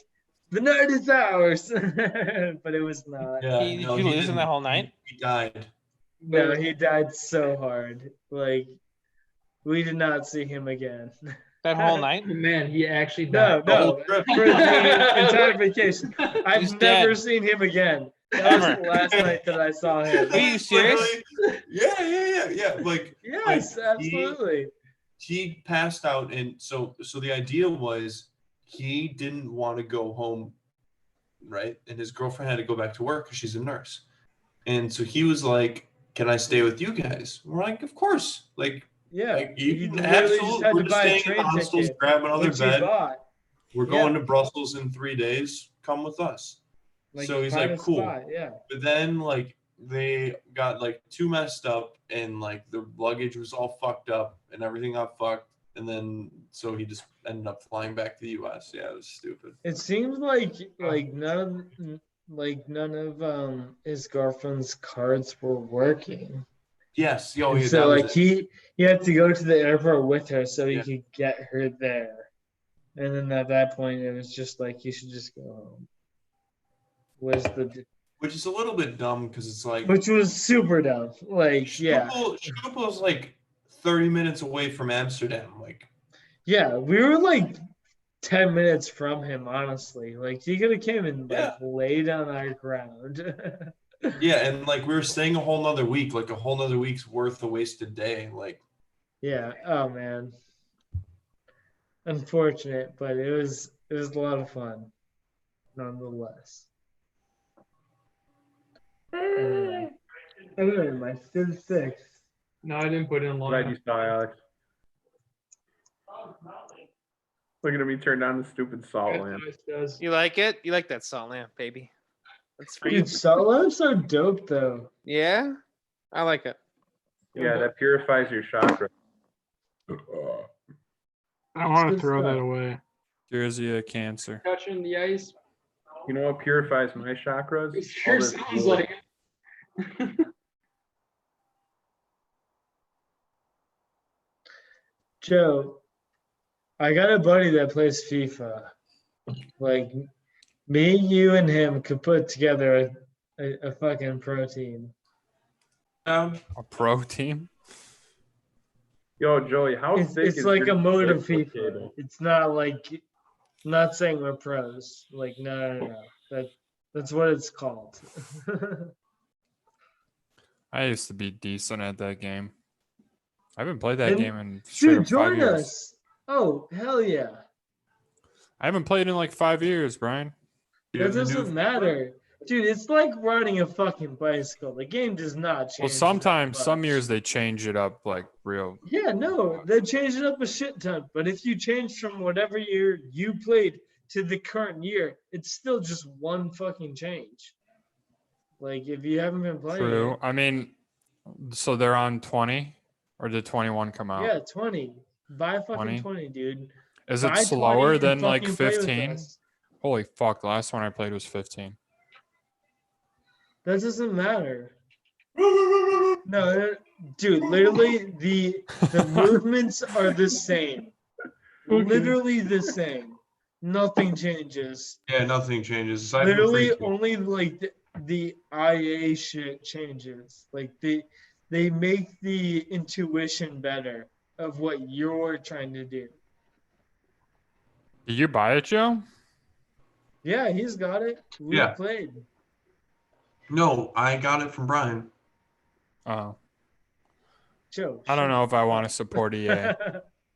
the night is ours, but it was not. Yeah, Did no, you he lose him didn't. that whole night? He died. No, he died so hard. Like we did not see him again. That whole night? Man, he actually No, died. The whole no, trip. for the entire vacation. He's I've dead. never seen him again. That was Ever. the last night that I saw him. Are you serious? Literally- Yeah. Like Yes, Like, absolutely. he passed out, and so the idea was he didn't want to go home, right? And his girlfriend had to go back to work because she's a nurse, and so he was like, "Can I stay with you guys?" We're like, "Of course!" Like Yeah, you can literally just absolutely. had We're to just buy a staying in train the hostels, ticket, grab another which he bed. bought. We're Yeah. going to Brussels in 3 days. Come with us. Like, So he's find like, a "Cool." spot, yeah. But then like they got like too messed up, and like the luggage was all fucked up, and everything got fucked. And then so he just ended up flying back to the U.S. Yeah, it was stupid. It seems like none of his girlfriend's cards were working. Yes. And Yeah, so that was like it. he had to go to the airport with her so he Yeah. could get her there. And then at that point it was just like you should just go home. Which is a little bit dumb because it's like Which was super dumb. Like yeah. Schuylkill's like 30 minutes away from Amsterdam. Like Yeah, we were like 10 minutes from him, honestly. Like he could have came and like laid on our ground. yeah, and like we were staying a whole nother week, like a whole nother week's worth of wasted day. Like Yeah. Oh man. Unfortunate, but it was a lot of fun, nonetheless. Anyway, my Civ 6. No, I didn't put in long Glad enough. you saw Alex. Look at me turn down the stupid salt That's lamp. what it does. You like it? You like that salt lamp, baby? That's for you. Dude, salt lamps are dope though. Yeah, I like it. Yeah, that purifies your chakra. I want to Good throw that stuff. away. Jersey of cancer. touching the ice. You know what purifies my chakras? It sure All this sounds wood. like it. Joe, I got a buddy that plays FIFA. Like, me, you, and him could put together a fucking pro team. A pro team. Yo, Joey, how thick It's is like your a mode of Bigfoot FIFA. cable? It's not like, I'm not saying we're pros. Like, no. That's what it's called. I used to be decent at that game. I haven't played that And- game in straight Dude, up 5 join years. us. Oh, hell yeah. I haven't played in like 5 years, Brian. You That have the new doesn't matter. Dude, it's like riding a fucking bicycle. The game does not change. Well, that sometimes, some much. years they change it up like real. Yeah, no, they changed it up a shit ton. But if you change from whatever year you played to the current year, it's still just one fucking change. Like, if you haven't been playing True. it, I mean, so they're on 20, or did 21 come out? yeah, 20. Buy fucking 20? 20, dude. Is Buy it 20 slower and than like fucking play with 15? us. Holy fuck! The last one I played was 15. That doesn't matter. No, dude, literally the movements are the same. Okay. Literally the same. Nothing changes. Yeah, nothing changes. Aside from Literally free kick. only like the IA shit changes. Like they make the intuition better of what you're trying to do. Did you buy it, Joe? Yeah, he's got it. We Yeah. played. No, I got it from Brian. Oh, Joe. I don't shut know if I want to up. support EA.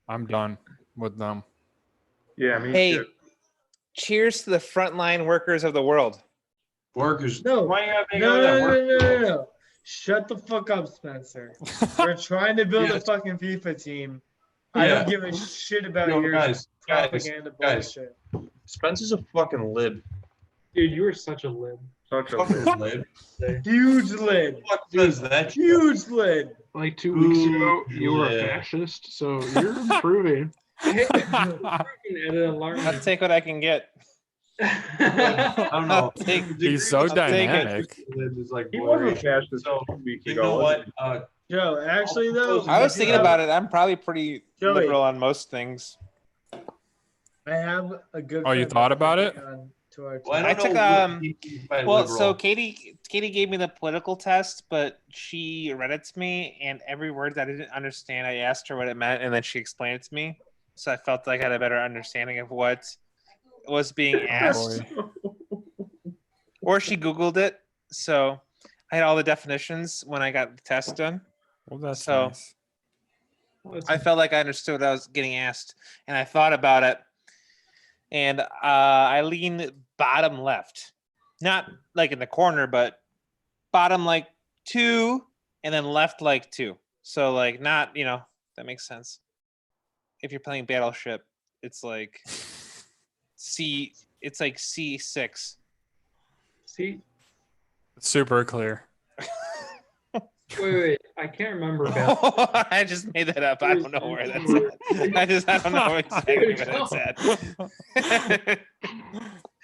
I'm done with them. Yeah, me Hey, too. cheers to the frontline workers of the world. Workers. No. Why you gotta make No, out no, that no, work? no, no, no. Shut the fuck up, Spencer. We're trying to build a Yes. fucking FIFA team. I Yeah. don't give a shit about No, your guys, propaganda guys. bullshit. Spencer's a fucking lib. Dude, you are such a lib. Such a Fucking lib. Huge lid. What says that? Huge lid. Like 2 weeks ago, Ooh, you were a yeah. fascist, so you're improving. Hey, freaking edit alarm. I'll take what I can get. I don't know. I'll take- He's so I'll take it. dynamic. Lib is like He was a blurry. fascist So, 2 weeks you ago. know what? wasn't Joe, actually though, I was we thinking have- about it. I'm probably pretty Joey. liberal on most things. I have a good. Oh, you friend thought that about put it? me on to our Well, team. I I don't took, know what um, he means by Well, liberal. so Katie gave me the political test, but she read it to me, and every word that I didn't understand, I asked her what it meant, and then she explained it to me. So I felt like I had a better understanding of what was being asked, or she Googled it. So I had all the definitions when I got the test done. Well, that's So- nice. I felt like I understood what I was getting asked, and I thought about it, and I lean bottom left, not like in the corner, but bottom like 2, and then left like 2. So like not, that makes sense. If you're playing Battleship, it's like it's like C6. See, Super clear. wait, I can't remember about. I just made that up. I don't know where that's at. I don't know exactly where that's at.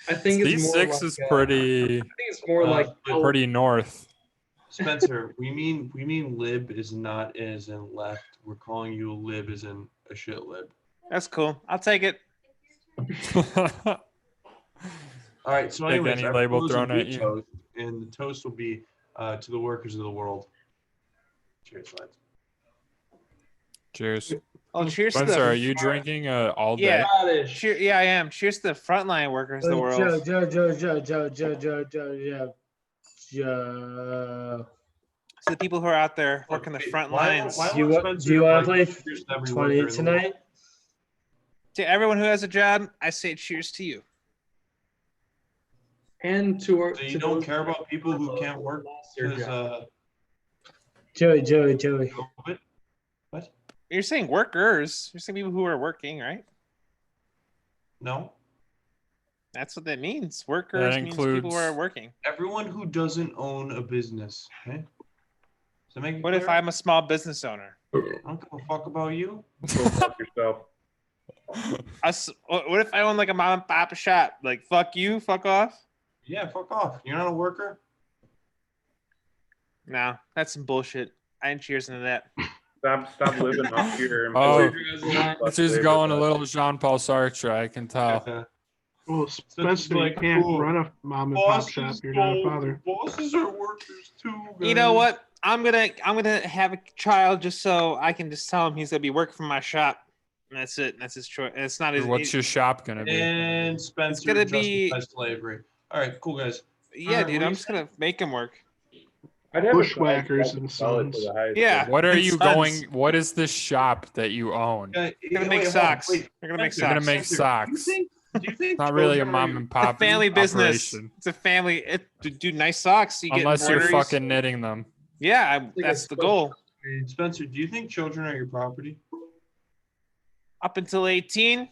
I think it's more C6 like, is I pretty think it's more like pretty north. Spencer, we mean lib is not as in left. We're calling you a lib as in a shit lib. That's cool. I'll take it. All right. So Take anyways, any I label propose a thrown at good you. toast, and the toast will be to the workers of the world. Cheers, lads. Cheers. Oh, cheers to Spencer, are the you drinking all day? Yeah. Scottish. Yeah, I am. Cheers to the frontline workers of the world. Joe. To the people who are out there working the Okay, front why- lines. why Do you won't wa- Spencer do you wanna like play cheers to every 20 worker in the world? tonight? To everyone who has a job, I say cheers to you. And to our. So you to don't those care about people who can't work lost their because job. Joey. COVID? What? You're saying workers. You're saying people who are working, right? No. That's what that means. Workers means people who includes- are working. Everyone who doesn't own a business. Okay. Does that make it What if clear? I'm a small business owner? I don't give a fuck about you. Go fuck yourself. What if I own like a mom and pop shop? Like, fuck you, fuck off. Yeah, fuck off. You're not a worker. No, that's some bullshit. I ain't cheers into that. Stop living up here. Oh, this is going a little Jean-Paul Sartre, I can tell. Well, it's Spencer, like, you can't cool. run a mom and pop shop. You're not a father. Bosses are workers too. You know guys. what? I'm gonna have a child just so I can just tell him he's gonna be working for my shop. And that's it. That's his choice. And it's not his. What's your shop gonna be? And Spencer gonna be- justifies slavery. All right, cool guys. Yeah, dude. I'm just gonna make him work. I'd have a Bushwhackers child and sell it to Sons. the highest Yeah. bidder. What are and you Sons. going? What is this shop that you own? They're gonna make socks. They're gonna make You're gonna socks. make socks. Do you think It's not really a children mom are- and It's a pop family business. operation. It's a family. Dude, nice socks. You get Unless you're embroideries. fucking knitting them. Yeah, Like that's a the goal. Spencer, do you think children are your property? Up until 18.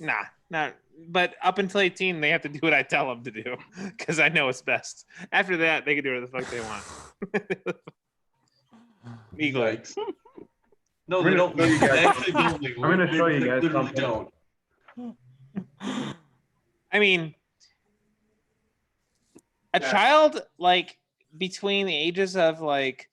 Nah, not. But up until 18, they have to do what I tell them to do because I know it's best. After that, they can do whatever the fuck they want. Legally. Yikes. No, I'm they gonna don't. show you They guys actually don't legally. I'm gonna show you They guys literally something. don't. I mean, a child like between the ages of like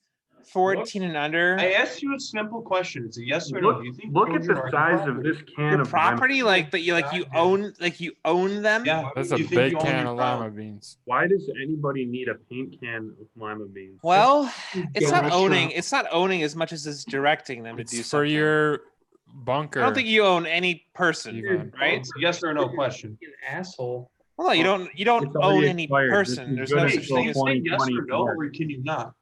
14 and under. I asked you a simple question. It's a yes or no. Look, Do you think look at children the are your size of property? this can Your of property, like that you own them. Yeah. That's do a you think big you own can your of property? lima beans. Why does anybody need a paint can of lima beans? Well, it's Yeah, not that's owning. true. it's not owning as much as it's directing them to It's do for something. your bunker. I don't think you own any person, Steven. right? It's a yes or no question. An asshole. Well, no, you don't. You don't It's already own any expired. person. This is There's no good such until thing as. Can you say yes 2020 or no, March. or can you not?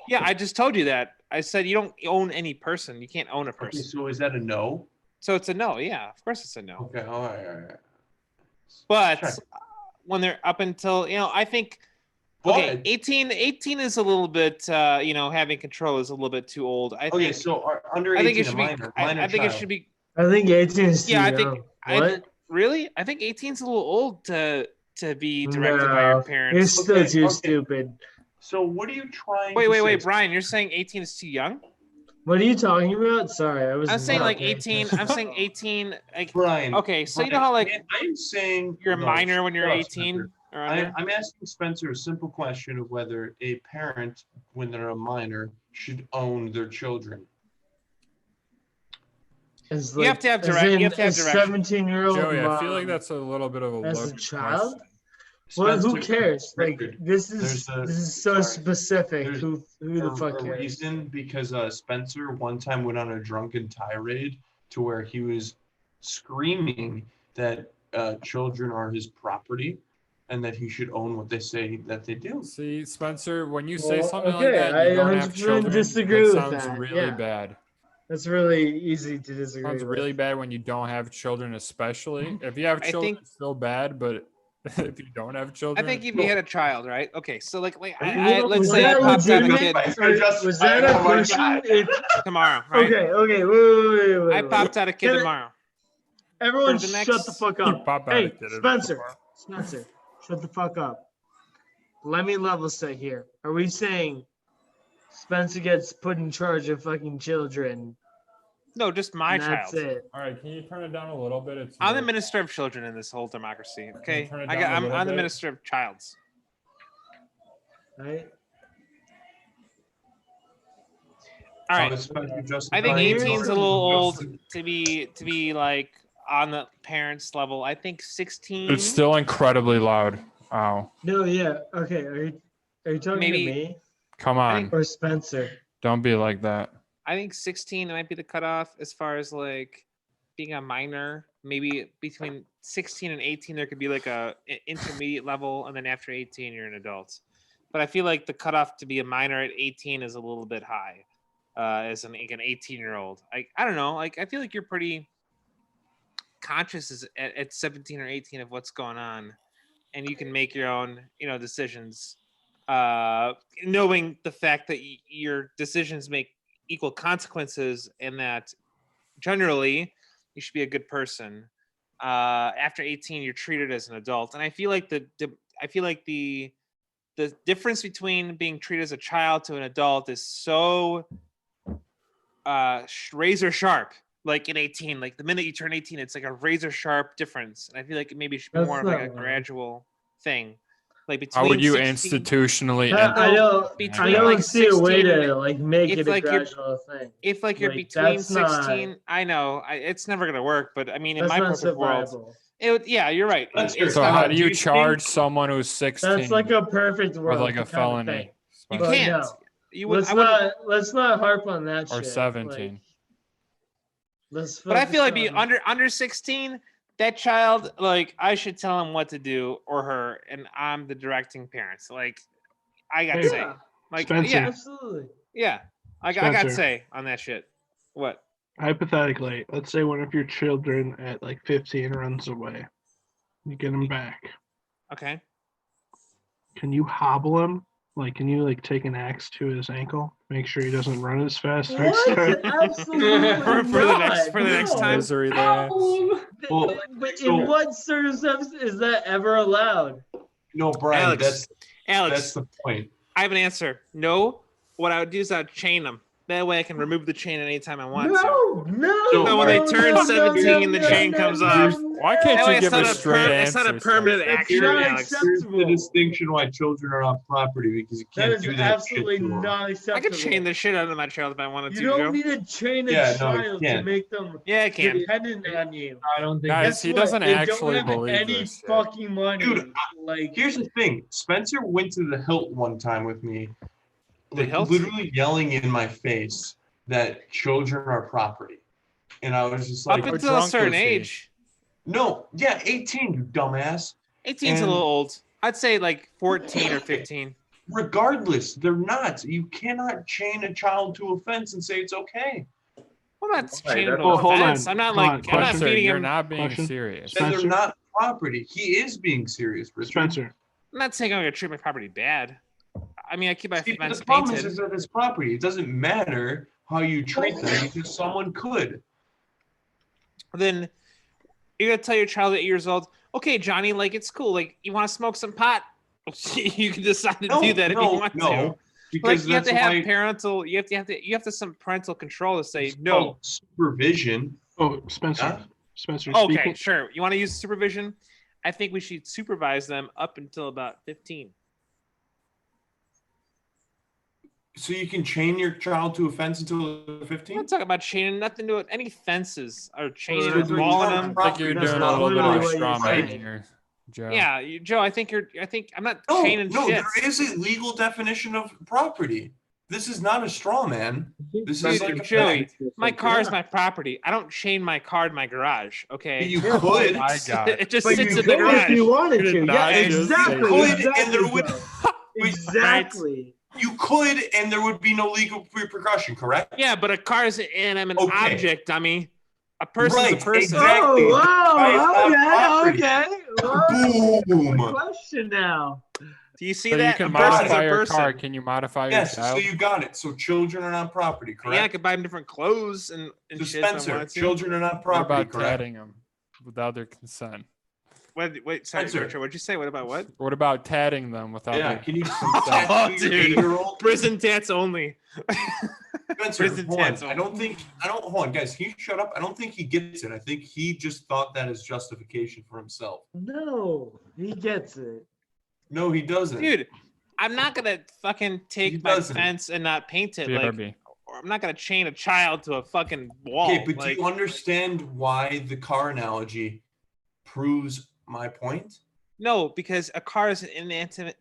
Yeah, I just told you that. I said you don't own any person. You can't own a Okay, person. so is that a no? So it's a no. Yeah, of course it's a no. Okay, all right. But Check. when they're up until I think But, okay, 18 is a little bit having control is a little bit too old. I okay, think so under I 18, think it should a be minor, I minor think it child. should be I think 18 is too Yeah, I young. think- I- What? really. I think 18 is a little old to be directed by your No, parents. You're still Okay, too okay. stupid. So what are you trying Wait, to wait, say? wait, Brian, you're saying 18 is too young? What are you talking about? Sorry, I was. I'm saying not like paying 18. attention. I'm saying 18. Like Brian. okay, so you know Brian, how like I'm saying you're a no, minor when you're shut up, 18 Spencer. or under? I'm asking Spencer a simple question of whether a parent, when they're a minor, should own their children. As You have to have direct- you have to have direction. 17-year-old Joey, I mom feel like that's a little bit of a as a loaded child. question. Well, who Spencer, cares? Like Richard, this is there's a- this is so sorry. specific. There's Who the fuck a cares? reason because Spencer one time went on a drunken tirade to where he was screaming that children are his property and that he should own what they say that they do. See, Spencer, when you say Well, something like okay, that, I you don't have 100% children. disagree that with sounds that, really yeah. bad. That's really easy to disagree Sounds with. really bad when you don't have children, especially if you have I children. think- It's still bad, but if you don't have I children, think if you had a child, right? Okay, so like Are you- let's Was say I that popped out a legitimate? kid Was that a Oh my question? God. If- tomorrow, right? Okay, wait. I popped out a kid Can I- tomorrow. Everyone, For the shut next- the fuck You up. pop out Hey, a kid Spencer, tomorrow. Spencer, shut the fuck up. Let me level set here. Are we saying Spencer gets put in charge of fucking children? No, just my and that's child. it. All right, can you turn it down a little bit? It's I'm the really- minister of children in this whole democracy. Okay, turn it I down a got, little I'm the bit? minister of childs. Right? All right, I think 18 is a little old to be like on the parents' level. I think 16. It's still incredibly loud. Wow. No, yeah. Okay. Are you talking Maybe- to me Come I on. think- or Spencer? Don't be like that. I think 16 might be the cutoff as far as like being a minor. Maybe between 16 and 18, there could be like a intermediate level, and then after 18, you're an adult. But I feel like the cutoff to be a minor at 18 is a little bit high. As an 18-year-old, I don't know. Like I feel like you're pretty conscious at 17 or 18 of what's going on, and you can make your own decisions, knowing the fact that your decisions make equal consequences, and that generally you should be a good person. After 18, you're treated as an adult, and I feel like the difference between being treated as a child to an adult is so razor sharp like in 18. Like the minute you turn 18, it's like a razor sharp difference. And I feel like maybe it should be That's more of like a not right. gradual thing. Like How between would you 16 institutionally I end? don't. between I don't like see a way 16 to like make if, it a like, you're- gradual thing. if like you're Like, between that's not- 16, I know it's never gonna work, but I mean in That's my not perfect world, survivable. it would, yeah, you're right. That's It's So not- how not- do do you you charge think- someone who's 16 That's like a perfect with world. like a kind of felony? thing. you But can't. no. You would. Let's I wouldn't. not. Let's not harp on that Or shit. 17. Like, let's. But I feel like focus be on- under 16, that child, like I should tell him what to do or her, and I'm the directing parent. So like I got to say, Yeah, like Spencer. yeah, absolutely. yeah, I got to Spencer. say on that shit. What? Hypothetically, let's say one of your children at like 15 runs away. You get him back. Okay. Can you hobble him? Like, can you like take an axe to his ankle? Make sure he doesn't run as fast next time. What? Absolutely For the next- not. for the next No. time? Misery there. Well, But so- in what circumstance is that ever allowed? No, Brian, Alex, Alex, that's the point. I have an answer. No. What I would do is I'd chain them. That way I can remove the chain anytime I want to. No, no. So So when they no, turn no, 17, no, the chain no, comes no, off. no. Why can't That you way give it's a not straight it's not a answer? permanent That's action, not Alex. Here's the acceptable. distinction why children are not property, because you That can't is do that absolutely shit to 'em. not I acceptable. could chain the shit out of my child if I wanted to, You Joe. don't need to train a Yeah, no, you child to can't. make them Yeah, I can. dependent on you. I don't think Guys, Guess he what? doesn't They actually don't have believe any this shit. fucking money. Dude, like Here's the thing. Spencer went to the Hilt one time with me, The like, Hilt? literally yelling in my face that children are property. And I was just Up like, until a drunk certain was he? age. no, yeah, 18, you dumbass. 18's a And- little old. I'd say like 14 or 15. Regardless, they're not. You cannot chain a child to a fence and say it's okay. I'm not Why? chaining him to Well, a hold fence. on, I'm not hold on. like I'm not Spencer, feeding you're him. not being Question? serious. Then they're Spencer? not property. He is being serious, Richard. Spencer, I'm not saying I'm gonna treat my property bad. I mean, I keep my See, fence the problem painted. is that it's property. It doesn't matter how you treat them because someone could. Then you're gonna tell your child at 8 years old, okay, Johnny, like it's cool. Like you want to smoke some pot? You can decide to do that if you want to. no, because Like you have that's to have why parental. You have to some parental control to say it's no. called supervision. oh Spencer, Huh? Spencer, Okay, speaking. sure. You want to use supervision? I think we should supervise them up until about 15. So you can chain your child to a fence until they're I'm 15? not talking about chaining nothing to it. Any fences or chaining So or it's like balling child them. I think you're property. doing That's a little bit of literally a what straw you're man saying. here, Joe. Yeah, Joe. I think I'm not No, chaining no, shit. there is a legal definition of property. This is not a straw man. This is Dude, like a Joey, fact. my car is my property. I don't chain my car in my garage. Okay. You could. My God. It just But sits you in the could if you garage. wanted Did to. not Yeah, just exactly. say that. Exactly. And there would- Joe. Exactly. You could, and there would be no legal repercussion, correct? Yeah, but a car is an inanimate Okay. object, dummy. A person's a Right, person. exactly. Oh, Why wow. is that Okay. Okay. Boom. Good question now. Do you see So you that? can A person's a modify your person. car. Can you modify your Yes, so child? you got it. So children are not property, Yeah, I correct? could buy them different clothes and So shit if I Spencer, wanted to. children are not What property, about correct? tatting them without their consent? Wait, sorry, Spencer. Richard. What'd you say? What about what? What about tatting them without Yeah, their can you Oh, tattoo your dude. 8-year-old? Prison tats only. Spencer, prison hold on. tats I don't hold on, guys. Can you shut up? I don't think he gets it. I think he just thought that as justification for himself. No, he gets it. No, he doesn't. Dude, I'm not gonna fucking He take my doesn't. fence and not paint it. Like, BRB. or I'm not gonna chain a child to a fucking wall. Okay, but like, do you understand why the car analogy proves my point? no, because a car is an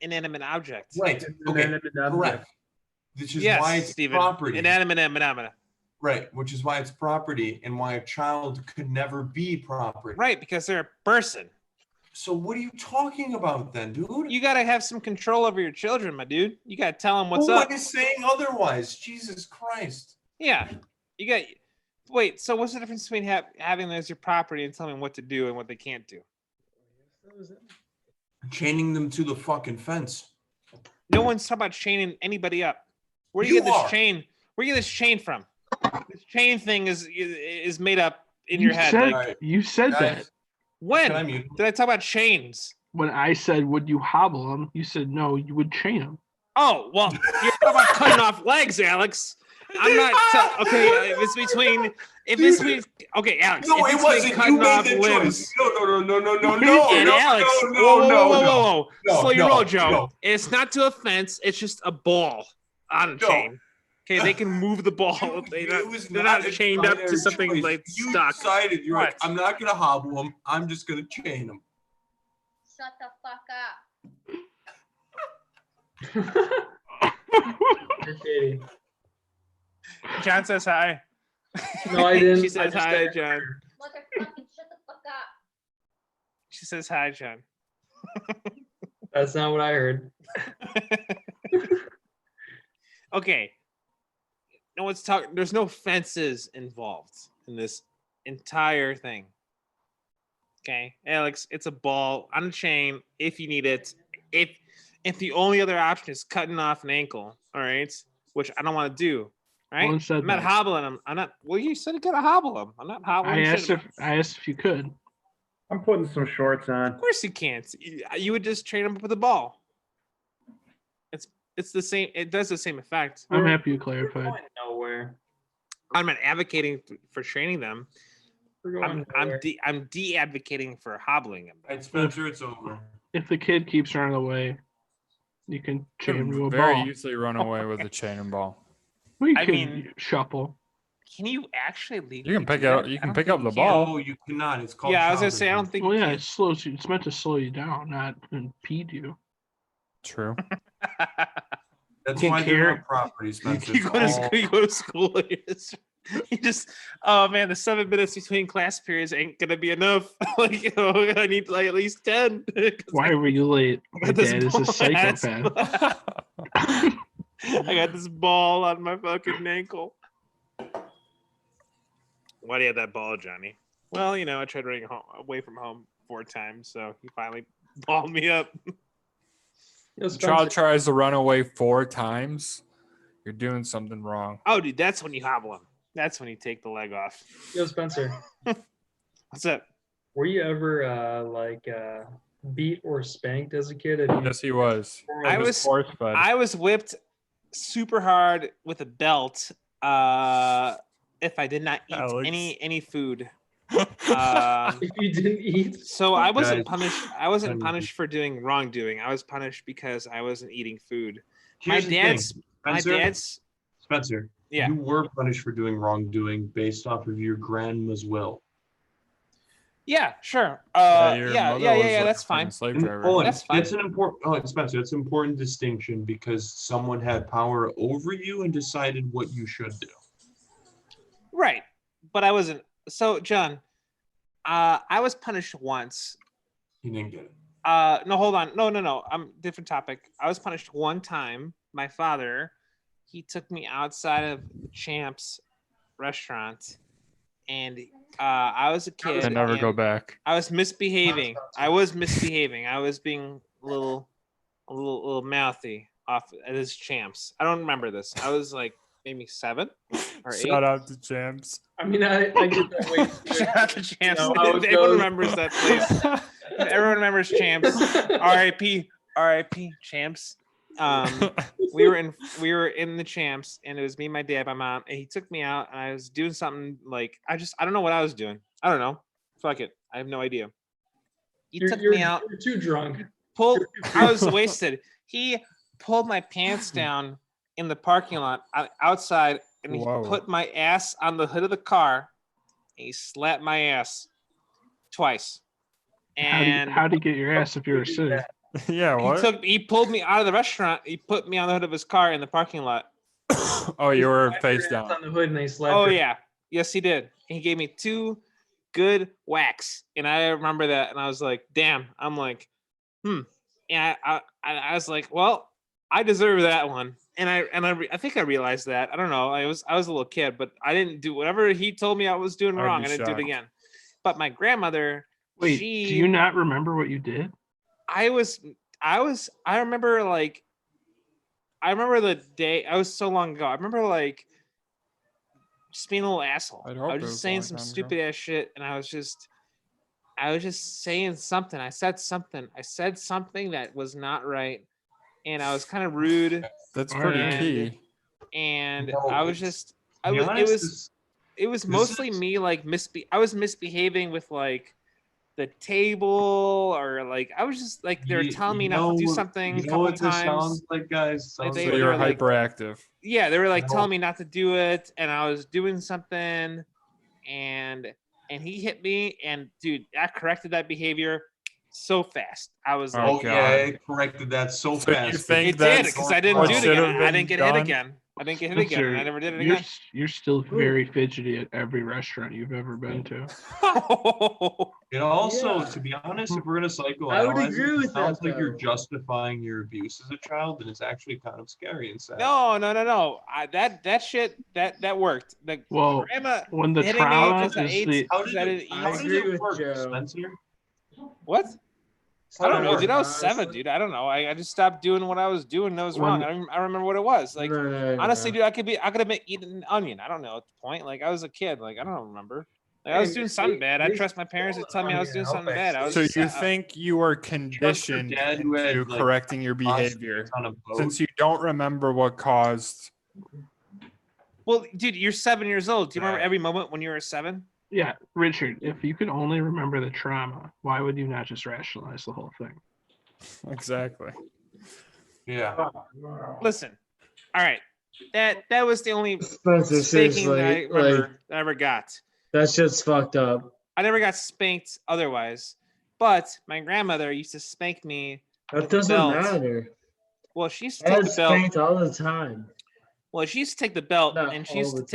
inanimate object. Right. Okay. Correct. Which is Yes, why it's Steven. property. Inanimate. Right. Which is why it's property and why a child could never be property. Right, because they're a person. So what are you talking about then, dude? You gotta have some control over your children, my dude. You gotta tell them what's Who up. is saying otherwise? Jesus Christ. Yeah, you got. Wait, so what's the difference between having them as your property and telling them what to do and what they can't do? Chaining them to the fucking fence. No one's talking about chaining anybody up. Where do you You get this are. chain? Where do you get this chain from? This chain thing is made up in your head. Said, Like, Alright. you said that Guys, when can I mute? did I talk about chains? when I said, "Would you hobble him?" You said, "No, you would chain him." Oh well, you're talking about cutting off legs, Alex. I'm not okay. If it's between, okay, Alex. No, if it it's wasn't. cutting You made off the limbs, choice. No. and Alex, whoa. No, Slow your no, roll, Joe. no. It's not to a fence. It's just a ball on a No. chain. Okay, they can move the ball. They're not a chained up to binary something choice. like You stuck. decided you're like, What? I'm not gonna hobble them. I'm just gonna chain them. Shut the fuck up. You're kidding. John says hi. No, I didn't. She I says just hi, said- John. Motherfucking shut the fuck up. She says hi, John. That's not what I heard. Okay. No one's talking. There's no fences involved in this entire thing. Okay, Alex, it's a ball on a chain if you need it. If the only other option is cutting off an ankle, all right, which I don't want to do. Right? One said I'm not that. hobbling him. I'm not. Well, you said you gotta hobble him. I'm not hobbling. I shit. asked if you could. I'm putting some shorts on. Of course you can't. You would just train him with a ball. It's the same. It does the same effect. I'm happy you We're clarified. going nowhere. I'm not advocating for training them. We're going nowhere. I'm de-advocating for hobbling them. All right, Spencer, it's over. If the kid keeps running away, you can You chain him to can a very ball. easily run away with a chain and ball. Well, you I can mean- shuffle. Can you actually leave? You can pick up. You can pick up the ball. No, you cannot. It's called. Yeah, I was gonna say I don't childhood. think. Well, you yeah, can. it slows you. It's meant to slow you down, not impede you. True. That's Can't why they're care. not property, Spencer. You go to It's school. all- You go to school. You just. Oh man, the 7 minutes between class periods ain't gonna be enough. Like I need like at least 10. 'cause Why were you late? I My got this dad is a ball- psychopath. I got this ball on my fucking ankle. Why do you have that ball, Johnny? Well, I tried running away from home 4 times, so he finally balled me up. Yo, Child Spencer, tries to run away 4 times. You're doing something wrong. Oh, dude, that's when you hobble him. That's when you take the leg off. yo, Spencer, What's up? were you ever beat or spanked as a kid? Yes, he was. I He was- force fed. I was whipped super hard with a belt. If I did not eat Alex. any food. If you didn't eat, So I wasn't Guys, punished. I wasn't I'm- punished for doing wrongdoing. I was punished because I wasn't eating food. Here's the thing, My Spencer, dad's. Spencer, Yeah. you were punished for doing wrongdoing based off of your grandma's will. Yeah, sure. Your Yeah. mother was, like, That's a fine. Slave And driver. Owen, That's fine. that's an important. Oh, Spencer, that's an important distinction because someone had power over you and decided what you should do. Right, but I wasn't. So John, I was punished once. He didn't get it. No, hold on. No. Different topic. I was punished one time. My father, he took me outside of the Champs restaurant, and I was a kid. And never and go back. I was misbehaving. I was being a little mouthy off at his Champs. I don't remember this. I was like maybe 7 or 8. Shout out to Champs. I mean, I get that way. Shout out to Champs. You know how it Everyone goes. remembers that place. Everyone remembers Champs. R.I.P. Champs. We were in the Champs, and it was me, my dad, my mom, and he took me out, and I was doing something like I don't know what I was doing. I don't know. Fuck it. I have no idea. He took me out. You're too drunk. I was wasted. He pulled my pants down in the parking lot outside, and he Whoa. put my ass on the hood of the car. And he slapped my ass twice. And How'd he get your ass if you were sitting? Yeah, what? he pulled me out of the restaurant. He put me on the hood of his car in the parking lot. Oh, you were Slapped face your ass down. on the hood and they slapped. Oh your- yeah, yes he did. And he gave me 2 good whacks, and I remember that. And I was like, damn. I'm like, And I was like, well, I deserve that one. And I think I realized that. I don't know. I was a little kid, but I didn't do whatever he told me I was doing I would wrong. be I didn't do it shocked. again. But my grandmother, Wait, she, do you not remember what you did? I remember the day. I was so long ago. I remember like just being a little asshole. I'd I hope was it just was a saying long some time ago. stupid ass shit, and I was just saying something. I said something that was not right, and I was kind of rude. That's All pretty right. key. and No, I was it's- just, To I be was, honest, it was this mostly is- me like I was misbehaving with like the table, or like I was just like they were telling me not to do something You a know couple what this times. sounds like, guys? Like, Sounds they- So they you're were like- hyperactive. Yeah, they were like No. telling me not to do it, and I was doing something, and he hit me, and dude, I corrected that behavior so fast. I was Oh, like, Oh God. yeah, it corrected that so So you fast. think it did that's because I didn't what do it should again. have I been didn't get hit done? again. I didn't get hit again. And I never did it you're, again. you're still very fidgety at every restaurant you've ever been to. And also, Yeah. to be honest, if we're gonna I would psychoanalyze agree it, it with sounds that, like you're though. justifying your abuse as a child, and it's actually kind of scary and sad. No. That shit that worked. The Well, grandma when the hitting me trauma because I is ate. the How 'cause did I it, didn't eat. I how did agree it with work, Joe. Spencer? What? I don't know, work? dude. I was Honestly- 7, dude. I don't know. I just stopped doing what I was doing. That was When- wrong. I remember what it was. Like, No, honestly, no. dude, I could have been eating an onion. I don't know at the point. Like, I was a kid. Like, I don't remember. Like, I was doing something bad. I trust my parents to tell me I was doing something bad. I was So just, you think you were conditioned dad who had, into like, correcting your Lost behavior a ton of both. since you don't remember what caused. well, dude, you're 7 years old. Do you remember Yeah. every moment when you were 7? yeah, Richard. If you could only remember the trauma, why would you not just rationalize the whole thing? Exactly. Yeah. Listen, all right. That was the only Spencer, spanking that I seriously, remember like that I ever got. that shit's fucked up. I never got spanked otherwise, but my grandmother used to spank me. That with a doesn't belt. matter. Well, she used to I take had the belt. spanked all the time. Well, she used to take the belt Not and she all used the to